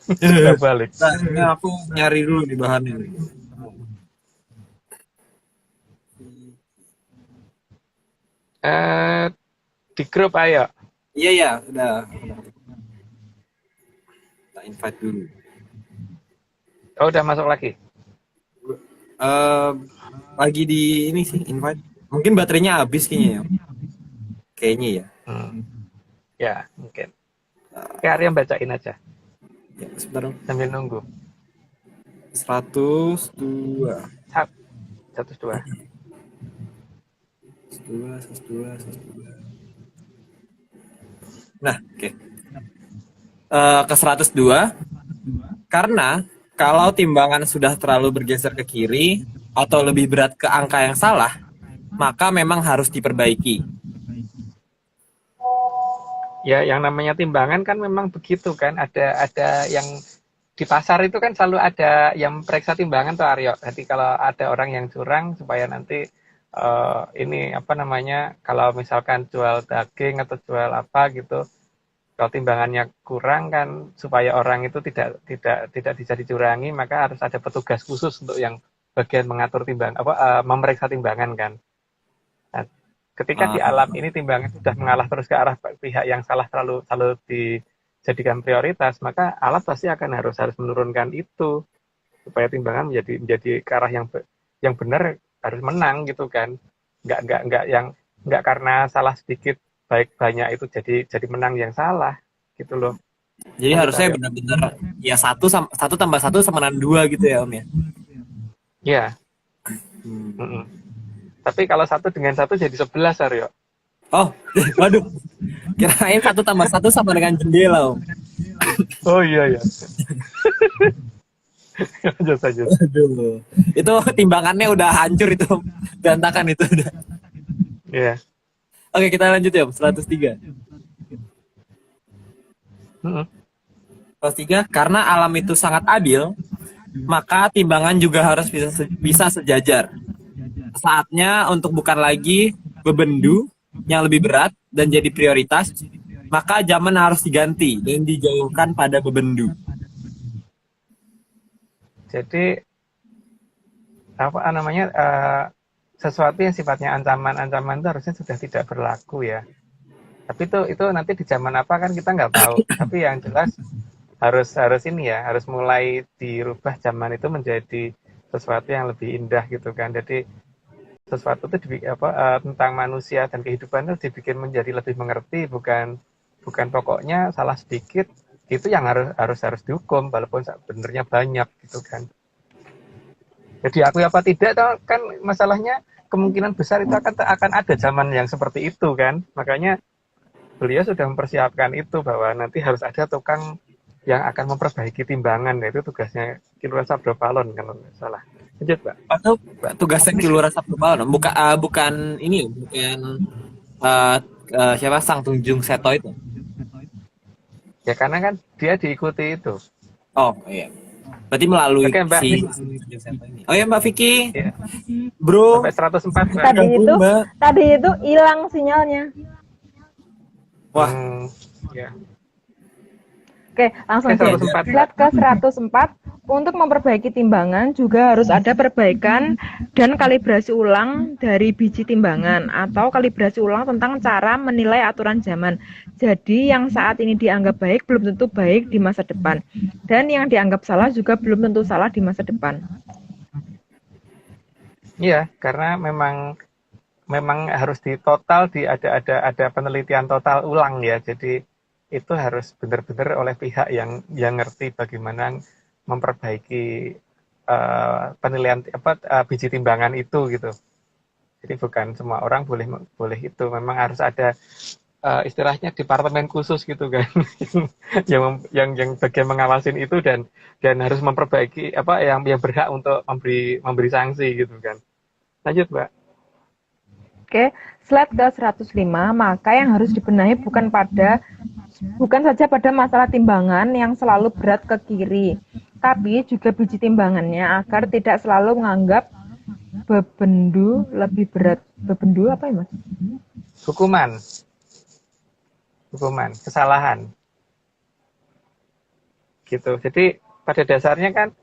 Sudah balik. Nah, ini aku nyari dulu nih bahannya. Di grup ayo. Iya ya, udah. Kita invite dulu. Oh, udah masuk lagi. Lagi di ini sih invite. Mungkin baterainya habis kayaknya ya. Kayaknya ya. Ya, mungkin. Oke, Aryo bacain aja Ya, sebentar. sambil nunggu. 102. 102. 102. Nah, oke. Ke 102. Karena kalau timbangan sudah terlalu bergeser ke kiri atau lebih berat ke angka yang salah, maka memang harus diperbaiki. Ya, yang namanya timbangan kan memang begitu kan. Ada yang di pasar itu kan selalu ada yang periksa timbangan tuh Aryo. Jadi kalau ada orang yang curang supaya nanti ini apa namanya, kalau misalkan jual daging atau jual apa gitu, kalau timbangannya kurang kan supaya orang itu tidak bisa dicurangi, maka harus ada petugas khusus untuk yang bagian mengatur memeriksa timbangan kan. Nah, ketika di alam ini timbangan sudah mengalah terus ke arah pihak yang salah selalu dijadikan prioritas, maka alat pasti akan harus menurunkan itu supaya timbangan menjadi ke arah yang benar, harus menang gitu kan. Nggak karena salah sedikit baik banyak itu jadi menang yang salah gitu loh. Jadi harusnya benar-benar ya 1 tambah 1 sama dengan 2 gitu ya Om ya. Iya. Tapi kalau 1 dengan 1 jadi 11 Aryo. Oh, waduh. Kirain 1 tambah 1 sama dengan jendela Om. Oh iya ya. Lanjut. Aduh. Itu timbangannya udah hancur itu. Berantakan itu udah. Iya. Oke, kita lanjut ya Om. 103. 103, karena alam itu sangat adil, maka timbangan juga harus bisa sejajar. Saatnya untuk bukan lagi bebendu yang lebih berat dan jadi prioritas, maka zaman harus diganti dan dijauhkan pada bebendu. Jadi apa namanya, sesuatu yang sifatnya ancaman itu harusnya sudah tidak berlaku ya. Tapi itu nanti di zaman apa kan kita nggak tahu. Tapi yang jelas harus ini ya, harus mulai dirubah zaman itu menjadi sesuatu yang lebih indah gitu kan. Jadi sesuatu itu tentang manusia dan kehidupan itu dibikin menjadi lebih mengerti, bukan pokoknya salah sedikit itu yang harus dihukum walaupun sebenarnya banyak gitu kan. Jadi aku apa tidak kan masalahnya, kemungkinan besar itu akan ada zaman yang seperti itu kan. Makanya beliau sudah mempersiapkan itu, bahwa nanti harus ada tukang yang akan memperbaiki timbangan, itu tugasnya Kilura Sabdopalon kalau nggak salah. Lanjut, Mbak. Atau tugasnya Kilura Sabdopalon bukan ini, bukan eh, siapa Sang Tunjung Seto itu. Ya karena kan dia diikuti itu. Oh iya. Berarti melalui Oke, Mbak. si Tunjung Seto ini. Oh ya Mbak Vicky, Ya, bro. sampai 104, Mbak. Tadi Gabung, itu Mbak. tadi itu hilang sinyalnya. Wah, Ya. Oke, langsung Oke, aja. 104. Slide ke 104. Untuk memperbaiki timbangan juga harus ada perbaikan dan kalibrasi ulang dari biji timbangan atau kalibrasi ulang tentang cara menilai aturan zaman. Jadi yang saat ini dianggap baik belum tentu baik di masa depan. Dan yang dianggap salah juga belum tentu salah di masa depan. Iya, karena memang harus ada penelitian total ulang ya. Jadi itu harus benar-benar oleh pihak yang ngerti bagaimana memperbaiki penilaian biji timbangan itu gitu. Jadi bukan semua orang boleh itu, memang harus ada istilahnya departemen khusus gitu kan yang bagian mengawasin itu dan harus memperbaiki yang berhak untuk memberi sanksi gitu kan. Lanjut, Mbak. Oke, slide ke 105, maka yang harus dibenahi bukan saja pada masalah timbangan yang selalu berat ke kiri, tapi juga biji timbangannya agar tidak selalu menganggap bebendu lebih berat. Bebendu apa ya, Mas? Hukuman, kesalahan. Gitu. Jadi pada dasarnya kan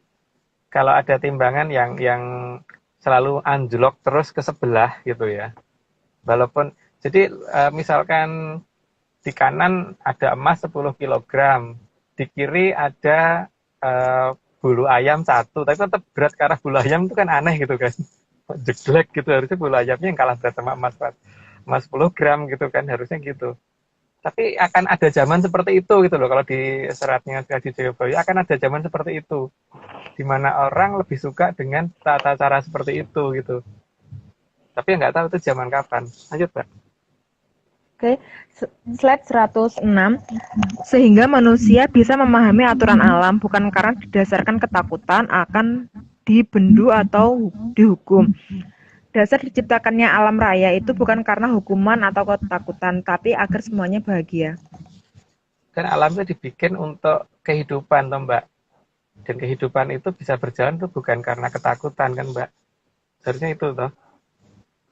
kalau ada timbangan yang selalu anjlok terus ke sebelah gitu ya. Walaupun jadi misalkan di kanan ada emas 10 kg, di kiri ada bulu ayam 1, tapi tetap berat ke arah bulu ayam itu kan aneh gitu kan. Jeglek gitu, harusnya bulu ayamnya yang kalah berat sama emas 10 gram gitu kan, harusnya gitu. Tapi akan ada zaman seperti itu gitu loh, kalau di seratnya Ki Jayabaya akan ada zaman seperti itu, di mana orang lebih suka dengan tata cara seperti itu gitu. Tapi nggak tahu itu zaman kapan. Lanjut, Mbak. Oke, slide 106. Sehingga manusia bisa memahami aturan alam bukan karena didasarkan ketakutan akan dibendu atau dihukum. Dasar diciptakannya alam raya itu bukan karena hukuman atau ketakutan, tapi agar semuanya bahagia. Kan alam itu dibikin untuk kehidupan, toh, Mbak. Dan kehidupan itu bisa berjalan tuh bukan karena ketakutan kan, Mbak. Seharusnya itu toh.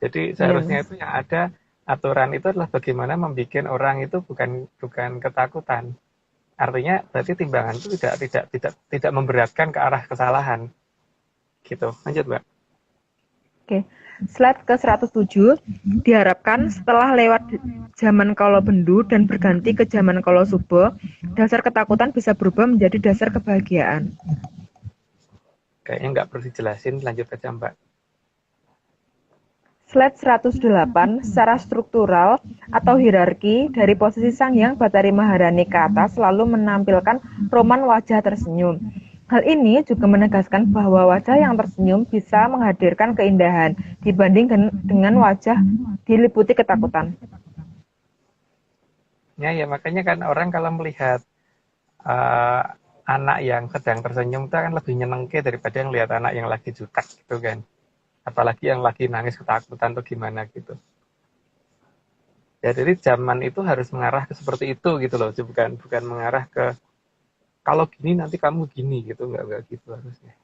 Jadi seharusnya itu yang ada aturan itu adalah bagaimana membuat orang itu bukan ketakutan. Artinya berarti timbangan itu tidak memberatkan ke arah kesalahan. Gitu. Lanjut, Mbak. Oke. Slide ke 107. Diharapkan setelah lewat zaman Kala Bendu dan berganti ke zaman Kala Suba, dasar ketakutan bisa berubah menjadi dasar kebahagiaan. Kayaknya nggak perlu dijelasin, lanjut aja, Mbak. Slide 108, secara struktural atau hierarki dari posisi Sang Hyang Bathari Maharani ke atas selalu menampilkan roman wajah tersenyum. Hal ini juga menegaskan bahwa wajah yang tersenyum bisa menghadirkan keindahan dibanding dengan wajah diliputi ketakutan. Ya makanya kan orang kalau melihat anak yang sedang tersenyum itu akan lebih nyenengke daripada yang lihat anak yang lagi jutek gitu kan. Apalagi yang lagi nangis ketakutan tuh gimana gitu. Ya jadi zaman itu harus mengarah ke seperti itu gitu loh, bukan mengarah ke kalau gini nanti kamu gini gitu, nggak gitu harusnya.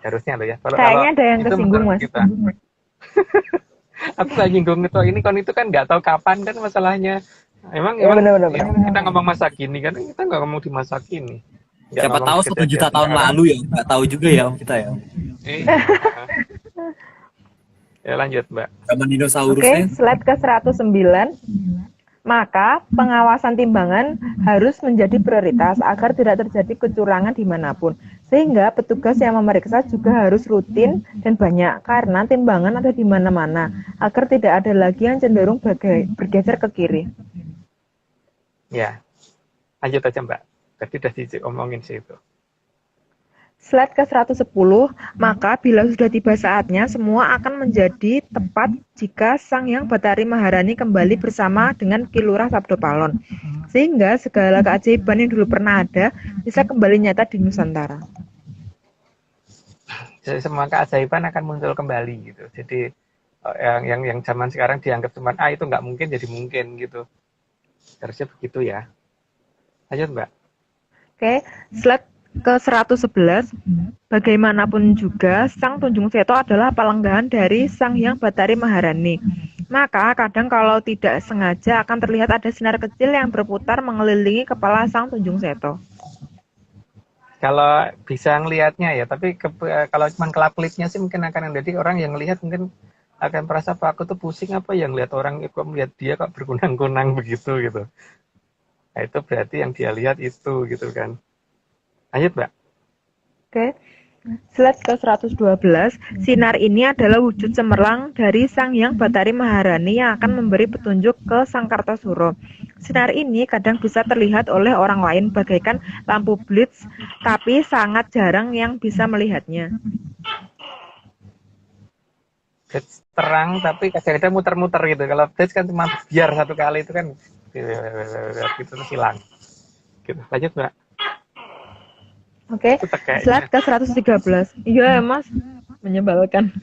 Harusnya loh ya. Kayaknya ada yang kesinggung, Mas. Aku nggak nyinggung itu kan nggak tahu kapan kan masalahnya. Emang bener. Kita ngomong masa kini kan, kita nggak ngomong di masa kini. Siapa tahu 1 juta tahun lalu ya, nggak tahu juga ya om kita ya. Ya lanjut, Mbak. Zaman dinosaurus. Oke, slide ke 109. Maka pengawasan timbangan harus menjadi prioritas agar tidak terjadi kecurangan dimanapun. Sehingga petugas yang memeriksa juga harus rutin dan banyak karena timbangan ada di mana-mana agar tidak ada lagi yang cenderung bergeser ke kiri. Ya, lanjut aja, Mbak. Tadi udah diomongin sih itu. Slide ke-110, maka bila sudah tiba saatnya, semua akan menjadi tepat jika Sang Hyang Bathari Maharani kembali bersama dengan Ki Lurah Sabdopalon. Sehingga segala keajaiban yang dulu pernah ada bisa kembali nyata di Nusantara. Jadi semua keajaiban akan muncul kembali gitu. Jadi yang zaman sekarang dianggap cuma itu nggak mungkin jadi mungkin gitu. Harusnya begitu ya. Lanjut Mbak. Oke, slide ke-111, bagaimanapun juga Sang Tunjung Seto adalah palenggahan dari Sang Hyang Bathari Maharani. Maka kadang kalau tidak sengaja akan terlihat ada sinar kecil yang berputar mengelilingi kepala Sang Tunjung Seto. Kalau bisa ngelihatnya ya, tapi kalau cuma kelap-kelipnya sih mungkin akan jadi orang yang lihat mungkin akan merasa apa aku tuh pusing apa yang lihat orang kok melihat dia kok berkunang-kunang begitu gitu. Nah itu berarti yang dia lihat itu gitu kan. Lanjut Mbak. Oke. Slide ke-112, sinar ini adalah wujud cemerlang dari Sang Hyang Bathari Maharani yang akan memberi petunjuk ke Sang Kartasura. Sinar ini kadang bisa terlihat oleh orang lain bagaikan lampu blitz, tapi sangat jarang yang bisa melihatnya. Blitz terang tapi kadang-kadang muter-muter gitu. Kalau blitz kan cuma biar satu kali itu kan gitu terus hilang. Gitu. Lanjut Mbak. Oke, slide ke-113. Iya Mas, menyebalkan.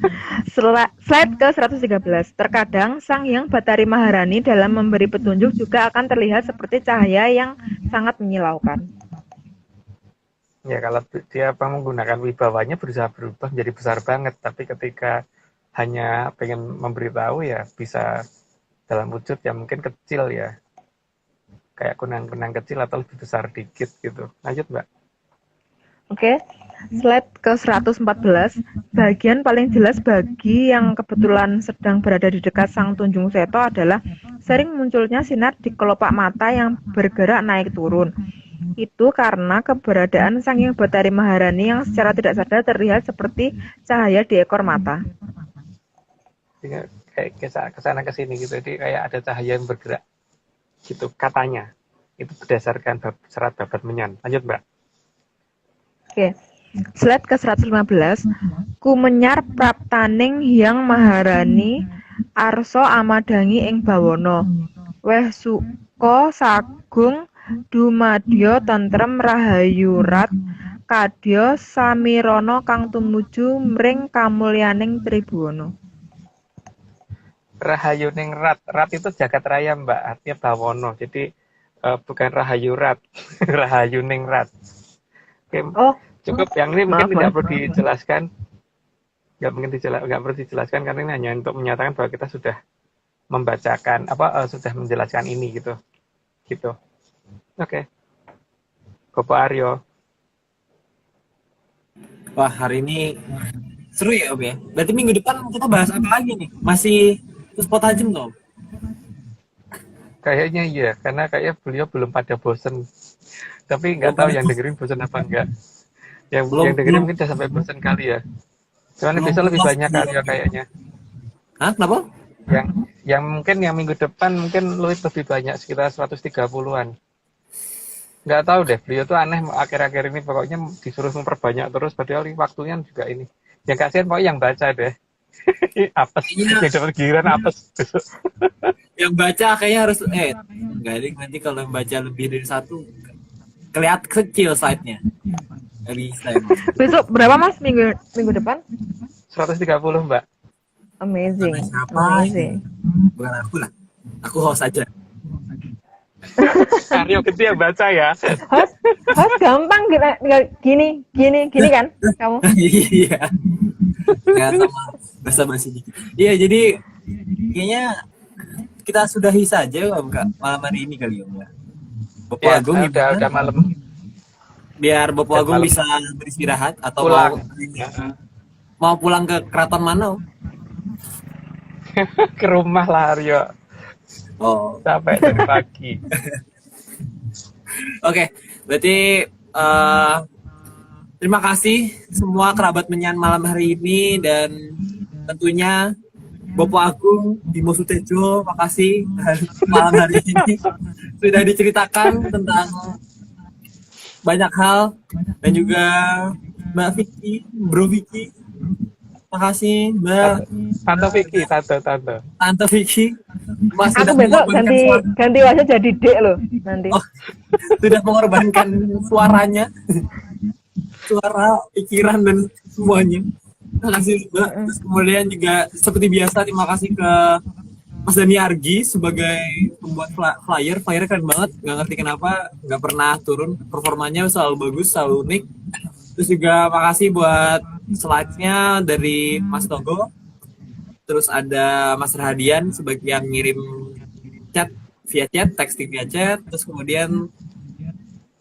Slide ke-113. Terkadang Sang Hyang Bathari Maharani dalam memberi petunjuk juga akan terlihat seperti cahaya yang sangat menyilaukan. Ya kalau dia menggunakan wibawanya berusaha berubah menjadi besar banget, tapi ketika hanya pengen memberitahu ya bisa dalam wujud yang mungkin kecil ya, kayak kunang-kunang kecil atau lebih besar dikit gitu. Lanjut Mbak. Oke, slide ke-114, bagian paling jelas bagi yang kebetulan sedang berada di dekat Sang Tunjung Seto adalah sering munculnya sinar di kelopak mata yang bergerak naik turun. Itu karena keberadaan Sang Hyang Bathari Maharani yang secara tidak sadar terlihat seperti cahaya di ekor mata. Kayak kesana kesini gitu, jadi kayak ada cahaya yang bergerak gitu katanya. Itu berdasarkan serat babat menyan. Lanjut Mbak. Oke, slide ke-115, Kumenyar Praptaning Hyang Maharani Arsa Amadangi ing Bawana. Weh suka sagung dumadya tentrem rahayurat kadya samirana kang tumuju mring kamulyaning Tribhuwana. Rahayuning rat. Rat itu jagat raya Mbak, artinya Bawana. Jadi bukan rahayurat, rahayuning rat. Oke, cukup yang ini mungkin tidak perlu dijelaskan. Nggak perlu dijelaskan karena ini hanya untuk menyatakan bahwa kita sudah membacakan sudah menjelaskan ini gitu. Oke. Bapak Aryo. Wah, hari ini seru ya Om ya. Berarti minggu depan kita bahas apa lagi nih? Masih spot tajam toh? Kayaknya iya, karena kayaknya beliau belum pada bosen. Tapi nggak tahu yang dengerin bosen apa enggak. Yang dengerin mungkin udah sampai bosen kali ya. Cuman besok lebih banyak kali ya kayaknya. Hah? Kenapa? Yang mungkin yang minggu depan mungkin lebih banyak, sekitar 130-an. Nggak tahu deh, beliau tuh aneh akhir-akhir ini, pokoknya disuruh memperbanyak terus, padahal waktunya juga ini. Yang kasihan pokoknya yang baca deh. Apes, yang dapat giliran apes. Yang baca kayaknya harus enggak, nanti kalau yang baca lebih dari satu kelihatan kecil slide-nya. Dari slide. Besok berapa Mas minggu depan? 130 Mbak. Amazing. Amazing. Bukan aku lah. Aku host aja. Aryo gede yang baca ya. Host gampang gini kan kamu? Iya. Enggak sama basa-basi dikit. Iya, jadi kayaknya kita sudahi saja Om Kak malam hari ini kali Om ya. Bapak Ya, Agung udah malam. Biar Bapak Agung bisa beristirahat atau Pulang. mau pulang ke keraton mana Om? Ke rumah lah Aryo. Oh. Sampai dari pagi. Oke, berarti terima kasih semua kerabat menyan malam hari ini, dan tentunya Bapak Agung Bimo Sutejo, makasih malam hari ini sudah diceritakan tentang banyak hal dan juga Mbak Vicky, Bro Vicky. Makasih Mbak Tante Vicky, tante. Tante Vicky. Mas Aku sudah besok mengorbankan ganti suara, ganti wajah jadi Dek loh nanti. oh, sudah mengorbankan suaranya, suara, pikiran dan semuanya. Terima kasih Mbak. Terus kemudian juga seperti biasa terima kasih ke Mas Dani Argi sebagai pembuat flyer. Flyernya keren banget, nggak ngerti kenapa nggak pernah turun. Performanya selalu bagus, selalu unik. Terus juga makasih buat slide-nya dari Mas Togo. Terus ada Mas Rahadian sebagai yang ngirim chat via chat, texting via chat. Terus kemudian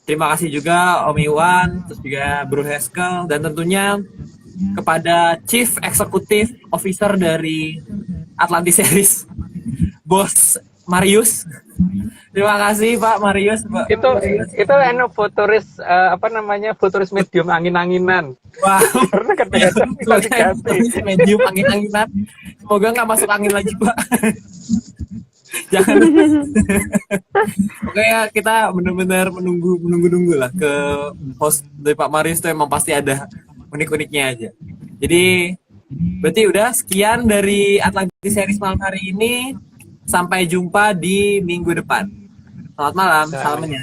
terima kasih juga Om Iwan, terus juga Bro Heskel, dan tentunya kepada Chief Executive Officer dari Atlantis Series, Bos Marius. Terima kasih Pak Marius. Pak Itu Marius. futuris futuris medium angin-anginan. Wah, Karena kadang-kadang bisa diganti. medium angin-anginan. Semoga nggak masuk angin lagi Pak. Jangan. Oke ya, kita benar-benar menunggu lah ke host dari Pak Marius itu emang pasti ada unik-uniknya aja. Jadi berarti udah sekian dari Atlantis Series malam hari ini. Sampai jumpa di minggu depan. Selamat malam, salamnya.